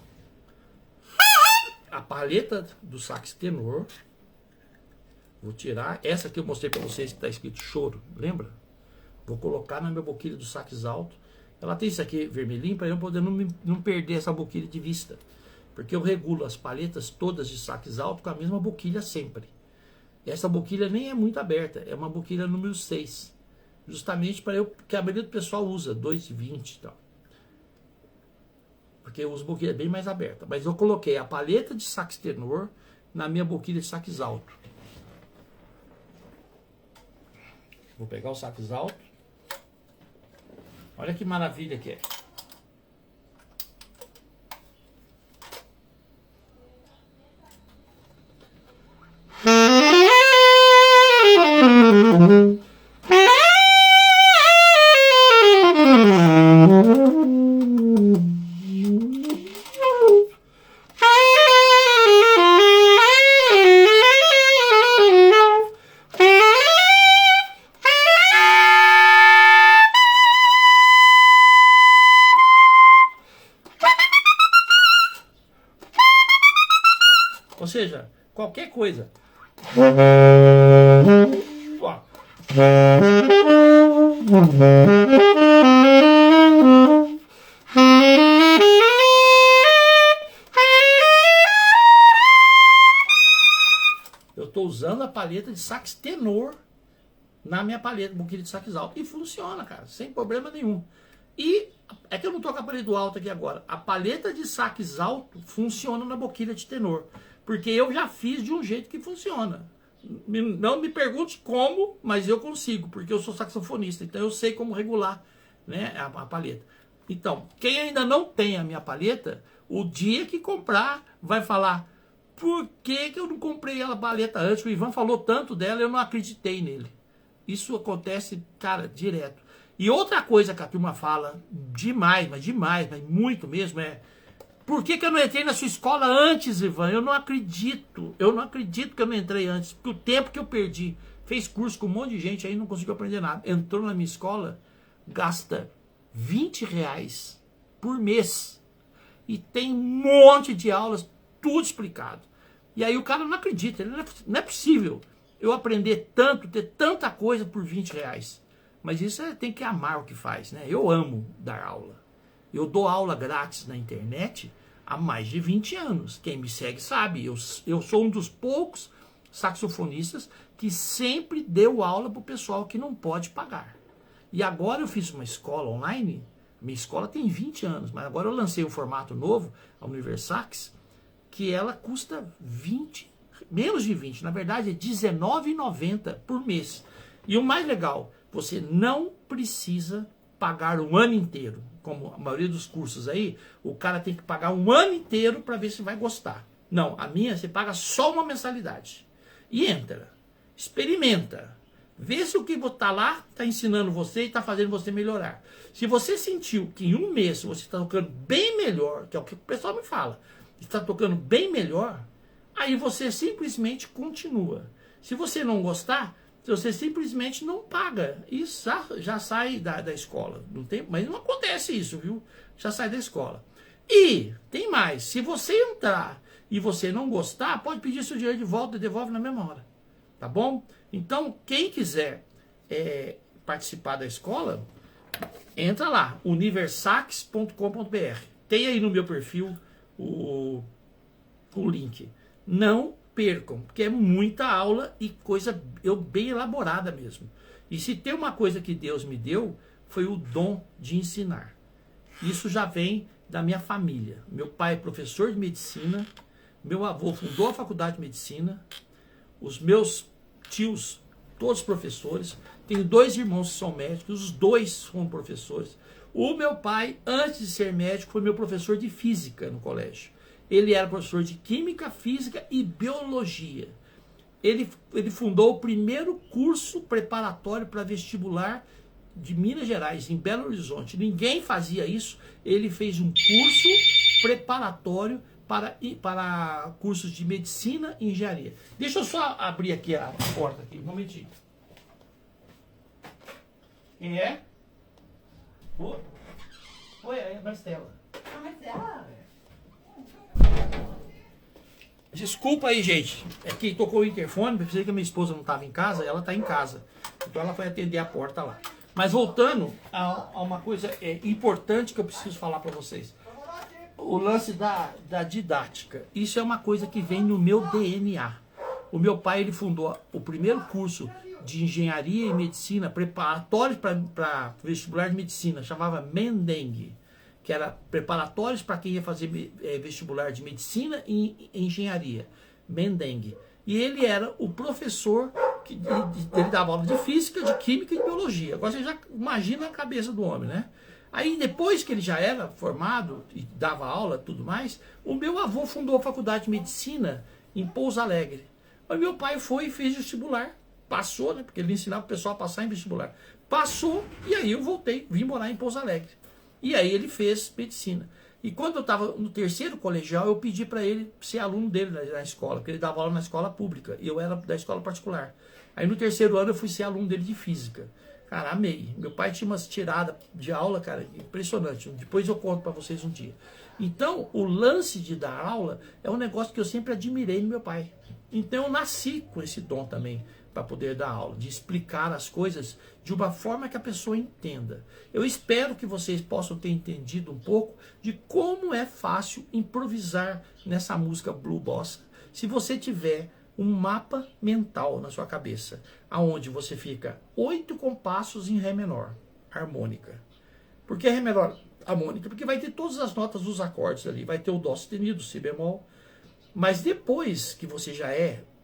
a palheta do sax tenor, Vou tirar essa que eu mostrei para vocês que está escrito choro, lembra? Vou colocar na minha boquilha do sax alto. Ela tem isso aqui vermelhinho para eu poder não perder essa boquilha de vista. Porque eu regulo as palhetas todas de sax alto com a mesma boquilha sempre. Essa boquilha nem é muito aberta, é uma boquilha número 6. Justamente para eu, que a maioria do pessoal usa, 2,20 e tal. Porque eu uso boquilha bem mais aberta. Mas eu coloquei a palheta de sax tenor na minha boquilha de sax alto. Vou pegar o sax alto. Olha que maravilha que é. Ou seja, qualquer coisa. Ó. Eu estou usando a palheta de sax tenor na minha palheta, boquilha de sax alto. E funciona, cara, sem problema nenhum. E é que eu não estou com a palheta do alto aqui agora. A palheta de sax alto funciona na boquilha de tenor. Porque eu já fiz de um jeito que funciona. Não me pergunte como, mas eu consigo, porque eu sou saxofonista, então eu sei como regular, né, a palheta. Então, quem ainda não tem a minha palheta, o dia que comprar, vai falar: por que eu não comprei a palheta antes? O Ivan falou tanto dela, eu não acreditei nele. Isso acontece, cara, direto. E outra coisa que a turma fala demais, mas muito mesmo, é: por que eu não entrei na sua escola antes, Ivan? Eu não acredito que eu não entrei antes, porque o tempo que eu perdi, fez curso com um monte de gente aí, não conseguiu aprender nada. Entrou na minha escola, gasta R$20 por mês. E tem um monte de aulas, tudo explicado. E aí o cara não acredita, não é possível eu aprender tanto, ter tanta coisa por R$20. Mas isso tem que amar o que faz, né? Eu amo dar aula. Eu dou aula grátis na internet há mais de 20 anos. Quem me segue sabe. Eu sou um dos poucos saxofonistas que sempre deu aula para o pessoal que não pode pagar. E agora eu fiz uma escola online. Minha escola tem 20 anos, mas agora eu lancei um formato novo, a Universax, que ela custa menos de 20, na verdade é R$19,90 por mês. E o mais legal, você não precisa pagar um ano inteiro. Como a maioria dos cursos aí, o cara tem que pagar um ano inteiro para ver se vai gostar. Não, a minha você paga só uma mensalidade. E entra, experimenta, vê se o que está lá está ensinando você e está fazendo você melhorar. Se você sentiu que em um mês você está tocando bem melhor, que é o que o pessoal me fala, está tocando bem melhor, aí você simplesmente continua. Se você não gostar, você simplesmente não paga e já sai da escola. Não tem, mas não acontece isso, viu? Já sai da escola. E tem mais, se você entrar e você não gostar, pode pedir seu dinheiro de volta e devolve na mesma hora. Tá bom? Então, quem quiser participar da escola, entra lá, universax.com.br. Tem aí no meu perfil o link. Não percam, porque é muita aula e coisa bem elaborada mesmo. E se tem uma coisa que Deus me deu, foi o dom de ensinar. Isso já vem da minha família. Meu pai é professor de medicina, meu avô fundou a faculdade de medicina, os meus tios, todos professores. Tenho 2 irmãos que são médicos, os 2 são professores. O meu pai, antes de ser médico, foi meu professor de física no colégio. Ele era professor de química, física e biologia. Ele fundou o primeiro curso preparatório para vestibular de Minas Gerais, em Belo Horizonte. Ninguém fazia isso. Ele fez um curso preparatório para cursos de medicina e engenharia. Deixa eu só abrir aqui a porta aqui, um momentinho. Quem é? Oi, é a Marcela. A Marcela? Desculpa aí, gente. É que tocou o interfone, pensei que a minha esposa não estava em casa, ela está em casa. Então ela foi atender a porta lá. Mas voltando a uma coisa importante que eu preciso falar para vocês. O lance da didática. Isso é uma coisa que vem no meu DNA. O meu pai, ele fundou o primeiro curso de engenharia e medicina, preparatórios para vestibular de medicina, chamava Mendeng, que era preparatórios para quem ia fazer vestibular de medicina e engenharia, Mendeng. E ele era o professor, ele dava aula de física, de química e de biologia. Agora você já imagina a cabeça do homem, né? Aí depois que ele já era formado e dava aula e tudo mais, o meu avô fundou a faculdade de medicina em Pouso Alegre. Aí meu pai foi e fez vestibular. Passou, né? Porque ele ensinava o pessoal a passar em vestibular. Passou, e aí eu voltei, vim morar em Pouso Alegre. E aí ele fez medicina. E quando eu estava no terceiro colegial, eu pedi para ele ser aluno dele na escola, porque ele dava aula na escola pública, e eu era da escola particular. Aí no terceiro ano eu fui ser aluno dele de física. Cara, amei. Meu pai tinha umas tiradas de aula, cara, impressionante. Depois eu conto para vocês um dia. Então, o lance de dar aula é um negócio que eu sempre admirei no meu pai. Então eu nasci com esse dom também, para poder dar aula, de explicar as coisas de uma forma que a pessoa entenda. Eu espero que vocês possam ter entendido um pouco de como é fácil improvisar nessa música Blue Bossa. Se você tiver um mapa mental na sua cabeça, aonde você fica 8 compassos em Ré menor, harmônica. Por que Ré menor harmônica? Porque vai ter todas as notas dos acordes ali, vai ter o Dó sustenido, Si bemol. Mas depois que você já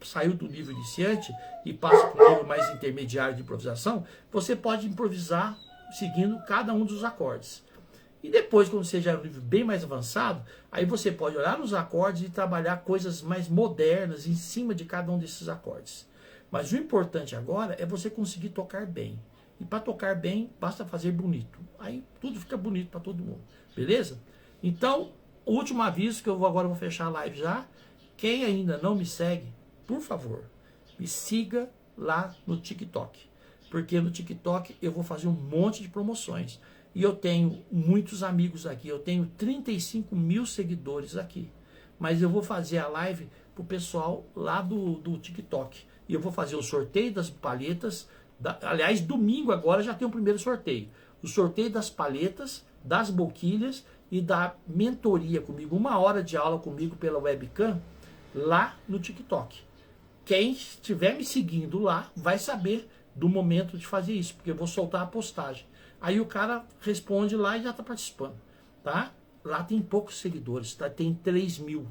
saiu do nível iniciante e passa para o nível mais intermediário de improvisação, você pode improvisar seguindo cada um dos acordes. E depois, quando você já é um nível bem mais avançado, aí você pode olhar nos acordes e trabalhar coisas mais modernas em cima de cada um desses acordes. Mas o importante agora é você conseguir tocar bem. E para tocar bem, basta fazer bonito. Aí tudo fica bonito para todo mundo. Beleza? Então, o último aviso que eu agora vou fechar a live já. Quem ainda não me segue, por favor, me siga lá no TikTok. Porque no TikTok eu vou fazer um monte de promoções. E eu tenho muitos amigos aqui. Eu tenho 35 mil seguidores aqui. Mas eu vou fazer a live para o pessoal lá do TikTok. E eu vou fazer o sorteio das palhetas. Aliás, domingo agora já tem o primeiro sorteio. O sorteio das palhetas, das boquilhas e da mentoria comigo. 1 hora de aula comigo pela webcam lá no TikTok. Quem estiver me seguindo lá vai saber do momento de fazer isso, porque eu vou soltar a postagem. Aí o cara responde lá e já está participando, tá? Lá tem poucos seguidores, tá? Tem 3 mil.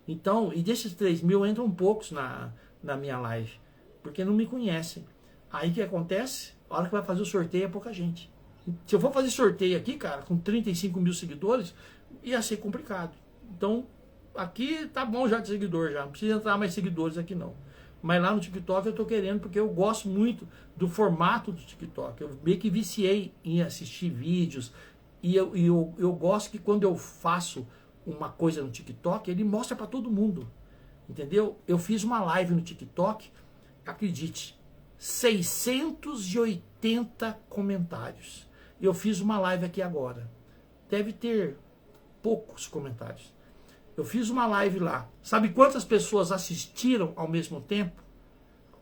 Então, e desses 3 mil entram poucos na minha live, porque não me conhecem. Aí o que acontece? A hora que vai fazer o sorteio é pouca gente. Se eu for fazer sorteio aqui, cara, com 35 mil seguidores, ia ser complicado. Então, aqui tá bom já de seguidor, já não precisa entrar mais seguidores aqui não. Mas lá no TikTok eu tô querendo, porque eu gosto muito do formato do TikTok. Eu meio que viciei em assistir vídeos. E eu gosto que quando eu faço uma coisa no TikTok, ele mostra para todo mundo. Entendeu? Eu fiz uma live no TikTok, acredite, 680 comentários. Eu fiz uma live aqui agora. Deve ter poucos comentários. Eu fiz uma live lá. Sabe quantas pessoas assistiram ao mesmo tempo?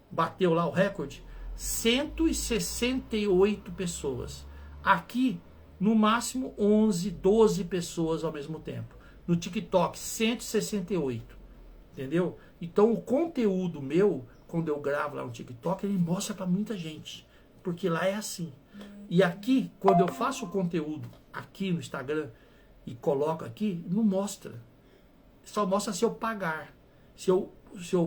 Bateu lá o recorde? 168 pessoas. Aqui, no máximo 11, 12 pessoas ao mesmo tempo. No TikTok, 168. Entendeu? Então o conteúdo meu, quando eu gravo lá no TikTok, ele mostra para muita gente. Porque lá é assim. E aqui, quando eu faço o conteúdo aqui no Instagram e coloco aqui, não mostra. Só mostra se eu pagar, se eu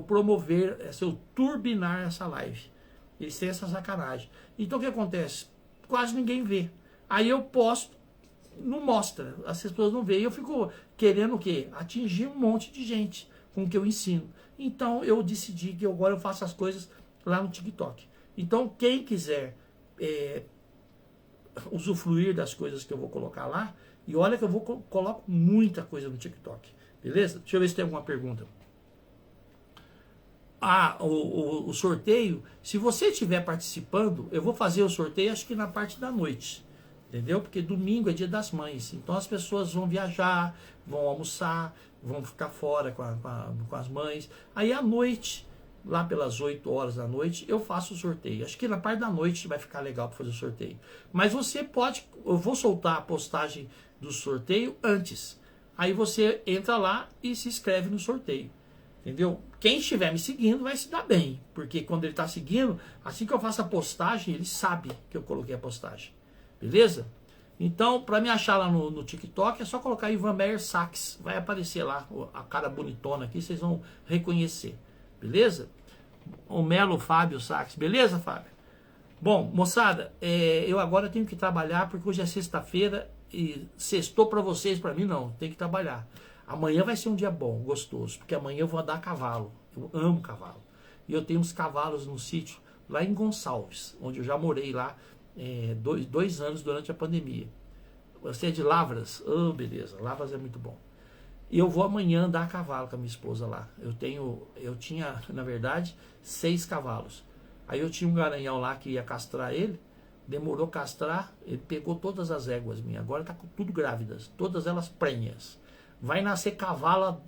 promover, se eu turbinar essa live. Eles têm essa sacanagem. Então o que acontece? Quase ninguém vê. Aí eu posto, não mostra, as pessoas não veem. Eu fico querendo o quê? Atingir um monte de gente com o que eu ensino. Então eu decidi que agora eu faço as coisas lá no TikTok. Então quem quiser usufruir das coisas que eu vou colocar lá, e olha que eu coloco muita coisa no TikTok. Beleza? Deixa eu ver se tem alguma pergunta. O sorteio, se você estiver participando, eu vou fazer o sorteio acho que na parte da noite. Entendeu? Porque domingo é dia das mães. Então as pessoas vão viajar, vão almoçar, vão ficar fora com as mães. Aí à noite, lá pelas 8 horas da noite, eu faço o sorteio. Acho que na parte da noite vai ficar legal para fazer o sorteio. Mas você pode, eu vou soltar a postagem do sorteio antes. Aí você entra lá e se inscreve no sorteio. Entendeu? Quem estiver me seguindo vai se dar bem. Porque quando ele está seguindo, assim que eu faço a postagem, ele sabe que eu coloquei a postagem. Beleza? Então, para me achar lá no TikTok, é só colocar Ivan Meyer Sax. Vai aparecer lá a cara bonitona aqui, vocês vão reconhecer. Beleza? O Melo Fábio Sax. Beleza, Fábio? Bom, moçada, eu agora tenho que trabalhar porque hoje é sexta-feira e sextou para vocês, para mim não, tem que trabalhar. Amanhã vai ser um dia bom, gostoso, porque amanhã eu vou andar a cavalo. Eu amo cavalo. E eu tenho uns cavalos no sítio lá em Gonçalves, onde eu já morei lá 2 anos durante a pandemia. Você é de Lavras? Oh, beleza, Lavras é muito bom. E eu vou amanhã andar a cavalo com a minha esposa lá. Eu tinha, na verdade, 6 cavalos. Aí eu tinha um garanhão lá que ia castrar ele, demorou castrar, ele pegou todas as éguas minhas, agora tá tudo grávidas, todas elas prenhas. Vai nascer cavalo,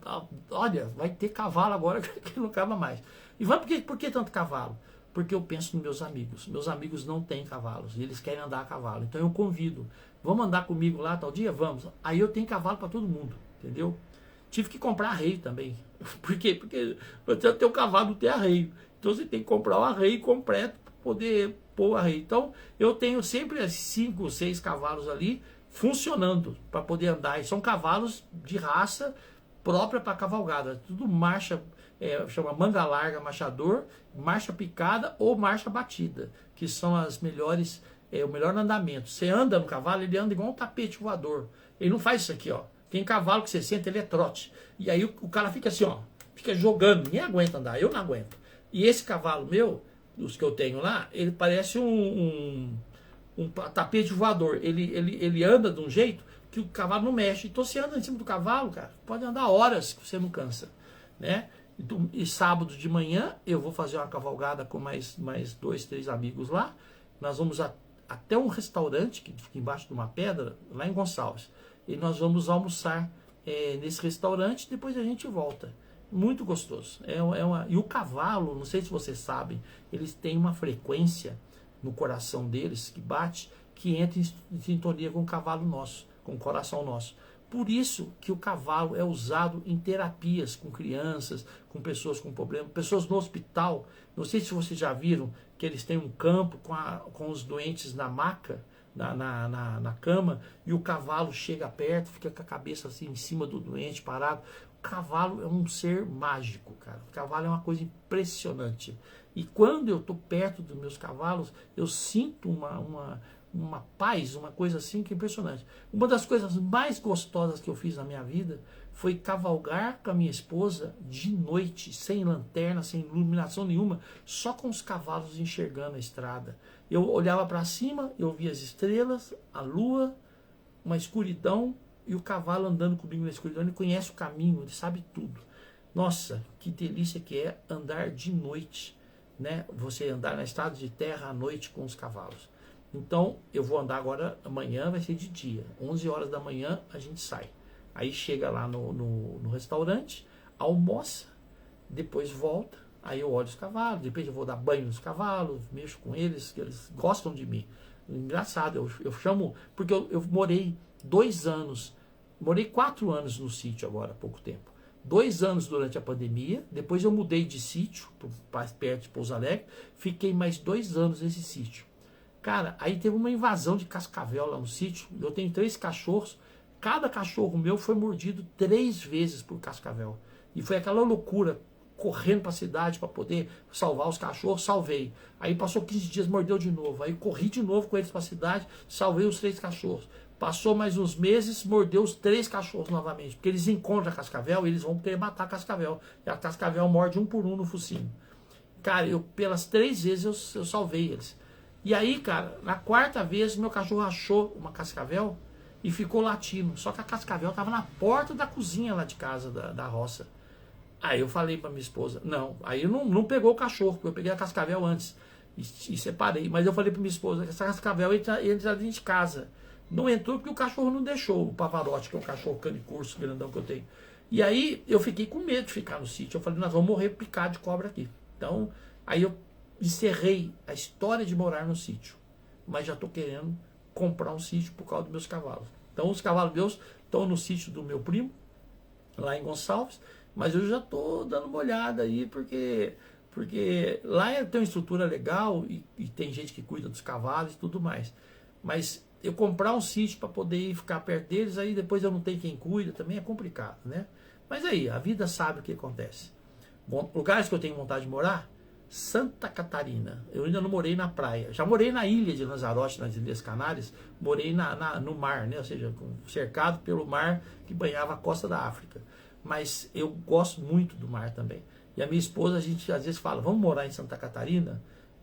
olha, vai ter cavalo agora que não acaba mais. E por que tanto cavalo? Porque eu penso nos meus amigos. Meus amigos não têm cavalos e eles querem andar a cavalo. Então eu convido, vamos andar comigo lá tal dia? Vamos. Aí eu tenho cavalo para todo mundo, entendeu? Tive que comprar arreio também. Por quê? Porque você tem o cavalo, não tem arreio. Então você tem que comprar o arreio completo para poder pôr o arreio. Então eu tenho sempre 5 ou 6 cavalos ali funcionando para poder andar. E são cavalos de raça própria para cavalgada. Tudo marcha, chama manga larga, marchador, marcha picada ou marcha batida, que são as melhores, o melhor andamento. Você anda no cavalo, ele anda igual um tapete voador. Ele não faz isso aqui, ó. Tem cavalo que você senta, ele é trote. E aí o cara fica assim, ó, fica jogando, ninguém aguenta andar, eu não aguento. E esse cavalo meu, os que eu tenho lá, ele parece um tapete voador. Ele anda de um jeito que o cavalo não mexe. Então você anda em cima do cavalo, cara, pode andar horas que você não cansa, né? E sábado de manhã eu vou fazer uma cavalgada com mais 2, 3 amigos lá. Nós vamos até um restaurante que fica embaixo de uma pedra, lá em Gonçalves. E nós vamos almoçar nesse restaurante, depois a gente volta. Muito gostoso. E o cavalo, não sei se vocês sabem, eles têm uma frequência no coração deles que bate, que entra em sintonia com o cavalo nosso, com o coração nosso. Por isso que o cavalo é usado em terapias com crianças, com pessoas com problema, pessoas no hospital. Não sei se vocês já viram que eles têm um campo com os doentes na maca, na cama, e o cavalo chega perto, fica com a cabeça assim em cima do doente, parado. O cavalo é um ser mágico, cara. O cavalo é uma coisa impressionante. E quando eu estou perto dos meus cavalos, eu sinto uma paz, uma coisa assim que é impressionante. Uma das coisas mais gostosas que eu fiz na minha vida foi cavalgar com a minha esposa de noite, sem lanterna, sem iluminação nenhuma, só com os cavalos enxergando a estrada. Eu olhava para cima, eu via as estrelas, a lua, uma escuridão e o cavalo andando comigo na escuridão. Ele conhece o caminho, ele sabe tudo. Nossa, que delícia que é andar de noite, né? Você andar na estrada de terra à noite com os cavalos. Então, eu vou andar agora, amanhã vai ser de dia. 11 horas da manhã a gente sai. Aí chega lá no restaurante, almoça, depois volta, aí eu olho os cavalos, depois eu vou dar banho nos cavalos, mexo com eles, que eles gostam de mim. Engraçado, eu chamo, porque eu morei 2 anos, morei 4 anos no sítio agora, há pouco tempo. 2 anos durante a pandemia, depois eu mudei de sítio, perto de Pouso Alegre, fiquei mais 2 anos nesse sítio. Cara, aí teve uma invasão de cascavel lá no sítio, eu tenho 3 cachorros, cada cachorro meu foi mordido 3 vezes por cascavel. E foi aquela loucura, correndo para a cidade para poder salvar os cachorros, salvei. Aí passou 15 dias, mordeu de novo, aí corri de novo com eles para a cidade, salvei os 3 cachorros. Passou mais uns meses, mordeu os 3 cachorros novamente, porque eles encontram a cascavel e eles vão querer matar a cascavel. E a cascavel morde um por um no focinho. Cara, pelas 3 vezes eu salvei eles. E aí, cara, na 4ª vez, meu cachorro achou uma cascavel e ficou latindo. Só que a cascavel estava na porta da cozinha lá de casa, da roça. Aí eu falei para minha esposa, não. Aí eu não pegou o cachorro, porque eu peguei a cascavel antes e separei. Mas eu falei para minha esposa que essa cascavel entra dentro de casa. Não entrou porque o cachorro não deixou, o Pavarotti, que é um cachorro canicurso grandão que eu tenho. E aí eu fiquei com medo de ficar no sítio. Eu falei, nós vamos morrer picado de cobra aqui. Então, aí eu encerrei a história de morar no sítio. Mas já estou querendo comprar um sítio por causa dos meus cavalos. Então, os cavalos meus estão no sítio do meu primo, lá em Gonçalves, mas eu já estou dando uma olhada aí, porque lá tem uma estrutura legal e tem gente que cuida dos cavalos e tudo mais. Mas eu comprar um sítio para poder ir ficar perto deles, aí depois eu não tenho quem cuida, também é complicado, né? Mas aí, a vida sabe o que acontece. Bom, lugares que eu tenho vontade de morar, Santa Catarina. Eu ainda não morei na praia. Já morei na ilha de Lanzarote, nas Ilhas Canárias. Morei no mar, né? Ou seja, cercado pelo mar que banhava a costa da África. Mas eu gosto muito do mar também. E a minha esposa, a gente às vezes fala, vamos morar em Santa Catarina?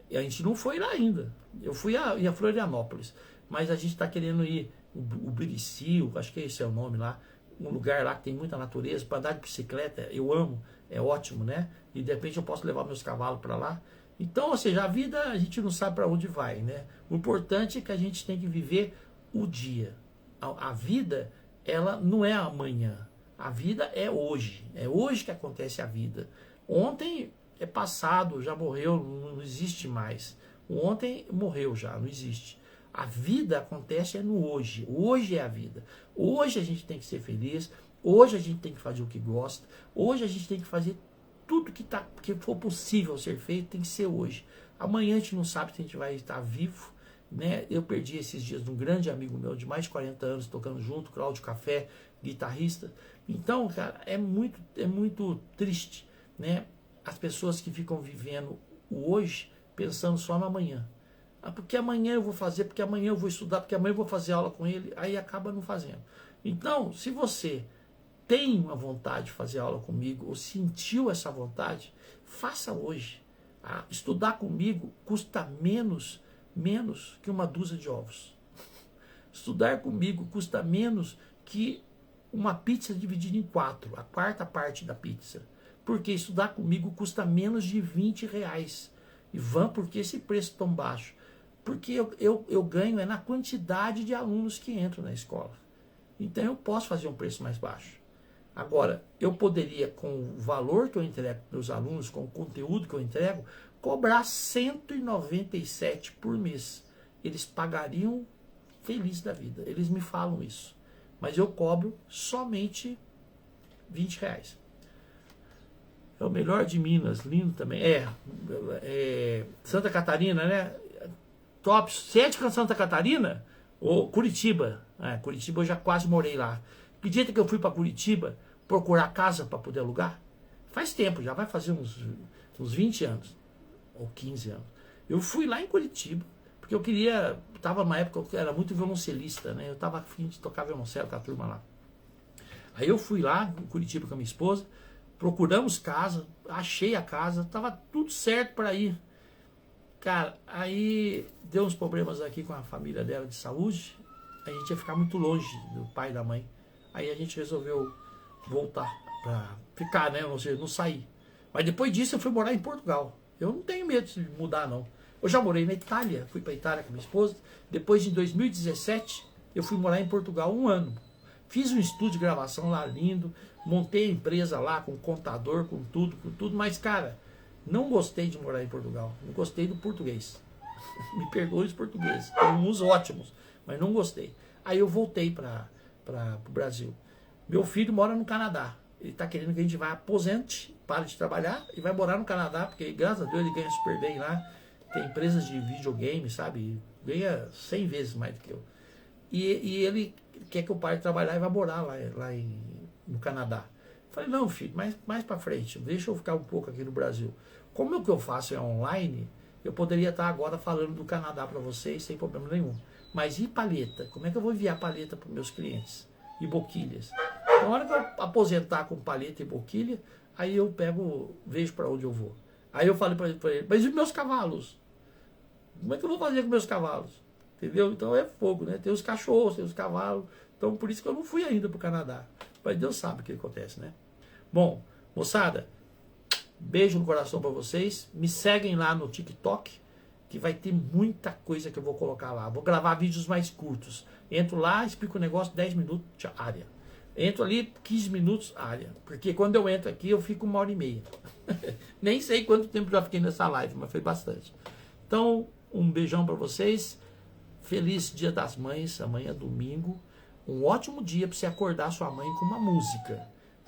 E a gente não foi lá ainda. Eu fui a Florianópolis. Mas a gente está querendo ir, o Birici, acho que esse é o nome lá, um lugar lá que tem muita natureza, para andar de bicicleta, eu amo, é ótimo, né? E de repente eu posso levar meus cavalos para lá. Então, ou seja, a vida a gente não sabe para onde vai, né? O importante é que a gente tem que viver o dia. A vida, ela não é amanhã. A vida é hoje. É hoje que acontece a vida. Ontem é passado, já morreu, não existe mais. O ontem morreu já, não existe. A vida acontece no hoje. Hoje é a vida. Hoje a gente tem que ser feliz. Hoje a gente tem que fazer o que gosta. Hoje a gente tem que fazer tudo que for possível ser feito, tem que ser hoje. Amanhã a gente não sabe se a gente vai estar vivo, né? Eu perdi esses dias de um grande amigo meu de mais de 40 anos tocando junto, Cláudio Café, guitarrista. Então, cara, é muito triste, né? As pessoas que ficam vivendo o hoje pensando só no amanhã. Porque amanhã eu vou fazer, porque amanhã eu vou estudar, porque amanhã eu vou fazer aula com ele, aí acaba não fazendo. Então, se você tem uma vontade de fazer aula comigo, ou sentiu essa vontade, faça hoje. Estudar comigo custa menos que uma dúzia de ovos. Estudar comigo custa menos que uma pizza dividida em 4, a quarta parte da pizza. Porque estudar comigo custa menos de R$20. E por que esse preço tão baixo? Porque eu ganho na quantidade de alunos que entram na escola. Então eu posso fazer um preço mais baixo. Agora, eu poderia, com o valor que eu entrego para meus alunos, com o conteúdo que eu entrego, cobrar R$197 por mês. Eles pagariam feliz da vida. Eles me falam isso. Mas eu cobro somente R$20. É o melhor de Minas, lindo também. Santa Catarina, né? Top. Você é de Santa Catarina? Ou Curitiba? Curitiba eu já quase morei lá. Que dia que eu fui para Curitiba procurar casa para poder alugar? Faz tempo, já vai fazer uns 20 anos. Ou 15 anos. Eu fui lá em Curitiba, porque eu queria... Estava numa época que eu era muito violoncelista, né? Eu estava a fim de tocar violoncelo com a turma lá. Aí eu fui lá em Curitiba com a minha esposa, procuramos casa, achei a casa, estava tudo certo para ir. Cara, aí deu uns problemas aqui com a família dela de saúde, a gente ia ficar muito longe do pai e da mãe. Aí a gente resolveu voltar para ficar, né? Ou seja, não sair. Mas depois disso eu fui morar em Portugal. Eu não tenho medo de mudar, não. Eu já morei na Itália, fui para a Itália com minha esposa. Depois, em 2017, eu fui morar em Portugal 1 ano. Fiz um estúdio de gravação lá lindo, montei a empresa lá com contador, com tudo. Mas, cara, não gostei de morar em Portugal. Não gostei do português. Me perdoe os portugueses. Tem uns ótimos, mas não gostei. Aí eu voltei para o Brasil. Meu filho mora no Canadá. Ele está querendo que a gente vá aposente, pare de trabalhar e vai morar no Canadá, porque graças a Deus ele ganha super bem lá. Tem empresas de videogame, sabe? Ganha 100 vezes mais do que eu. E ele quer que eu pare de trabalhar e vá morar lá no Canadá. Falei, não, filho, mais para frente, deixa eu ficar um pouco aqui no Brasil. Como o que eu faço é online, eu poderia estar agora falando do Canadá para vocês sem problema nenhum. Mas e palheta? Como é que eu vou enviar palheta para os meus clientes? E boquilhas? Na hora que eu aposentar com palheta e boquilha, aí eu vejo para onde eu vou. Aí eu falei para ele, mas e meus cavalos? Como é que eu vou fazer com meus cavalos? Entendeu? Então é fogo, né? Tem os cachorros, tem os cavalos. Então por isso que eu não fui ainda para o Canadá. Mas Deus sabe o que acontece, né? Bom, moçada, beijo no coração para vocês. Me seguem lá no TikTok, que vai ter muita coisa que eu vou colocar lá. Vou gravar vídeos mais curtos. Entro lá, explico o negócio, 10 minutos, área. Entro ali 15 minutos, área. Porque quando eu entro aqui, eu fico 1h30. Nem sei quanto tempo já fiquei nessa live, mas foi bastante. Então, um beijão para vocês. Feliz Dia das Mães, amanhã é domingo. Um ótimo dia para você acordar sua mãe com uma música.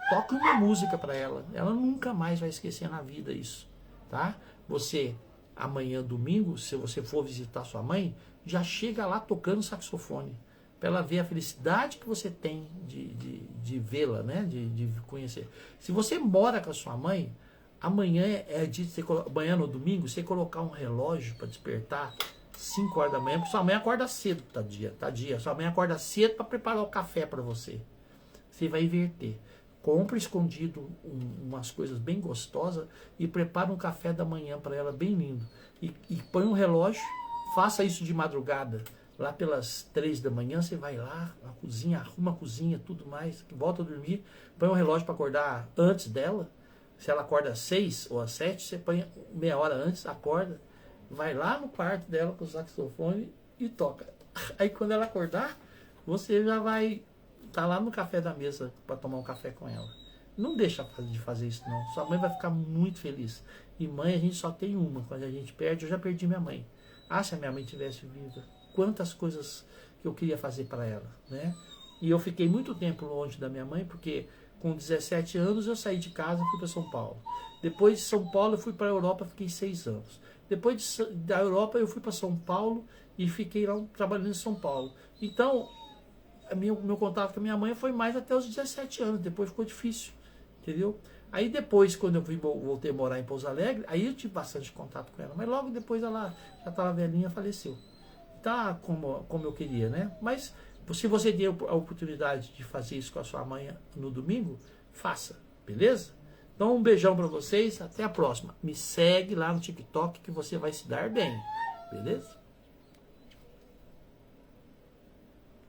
Toque uma música para ela. Ela nunca mais vai esquecer na vida isso, tá? Você, amanhã domingo, se você for visitar sua mãe, já chega lá tocando saxofone. Para ela ver a felicidade que você tem de vê-la, né? De conhecer. Se você mora com a sua mãe, amanhã é dia de você, amanhã no domingo, você colocar um relógio para despertar 5 horas da manhã, porque sua mãe acorda cedo, tadinha. Sua mãe acorda cedo para preparar o café para você. Você vai inverter. Compra escondido umas coisas bem gostosas e prepara um café da manhã para ela bem lindo. E põe um relógio, faça isso de madrugada. Lá pelas 3 da manhã, você vai lá na cozinha, arruma a cozinha, tudo mais, volta a dormir, põe um relógio para acordar antes dela. Se ela acorda às 6 ou às 7, você põe meia hora antes, acorda, vai lá no quarto dela com o saxofone e toca. Aí quando ela acordar, você já vai estar lá no café da mesa para tomar um café com ela. Não deixa de fazer isso não, sua mãe vai ficar muito feliz. E mãe a gente só tem uma, quando a gente perde, eu já perdi minha mãe. Ah, se a minha mãe tivesse viva, quantas coisas que eu queria fazer para ela, né? E eu fiquei muito tempo longe da minha mãe, porque com 17 anos eu saí de casa e fui para São Paulo. Depois de São Paulo eu fui para a Europa, fiquei 6 anos. Depois da Europa eu fui para São Paulo e fiquei lá trabalhando em São Paulo. Então, meu contato com a minha mãe foi mais até os 17 anos, depois ficou difícil, entendeu? Aí depois, quando eu voltei a morar em Pouso Alegre, aí eu tive bastante contato com ela, mas logo depois ela já estava velhinha, faleceu. Tá como eu queria, né? Mas se você tem a oportunidade de fazer isso com a sua mãe no domingo, faça, beleza? Então um beijão para vocês, até a próxima. Me segue lá no TikTok que você vai se dar bem, beleza?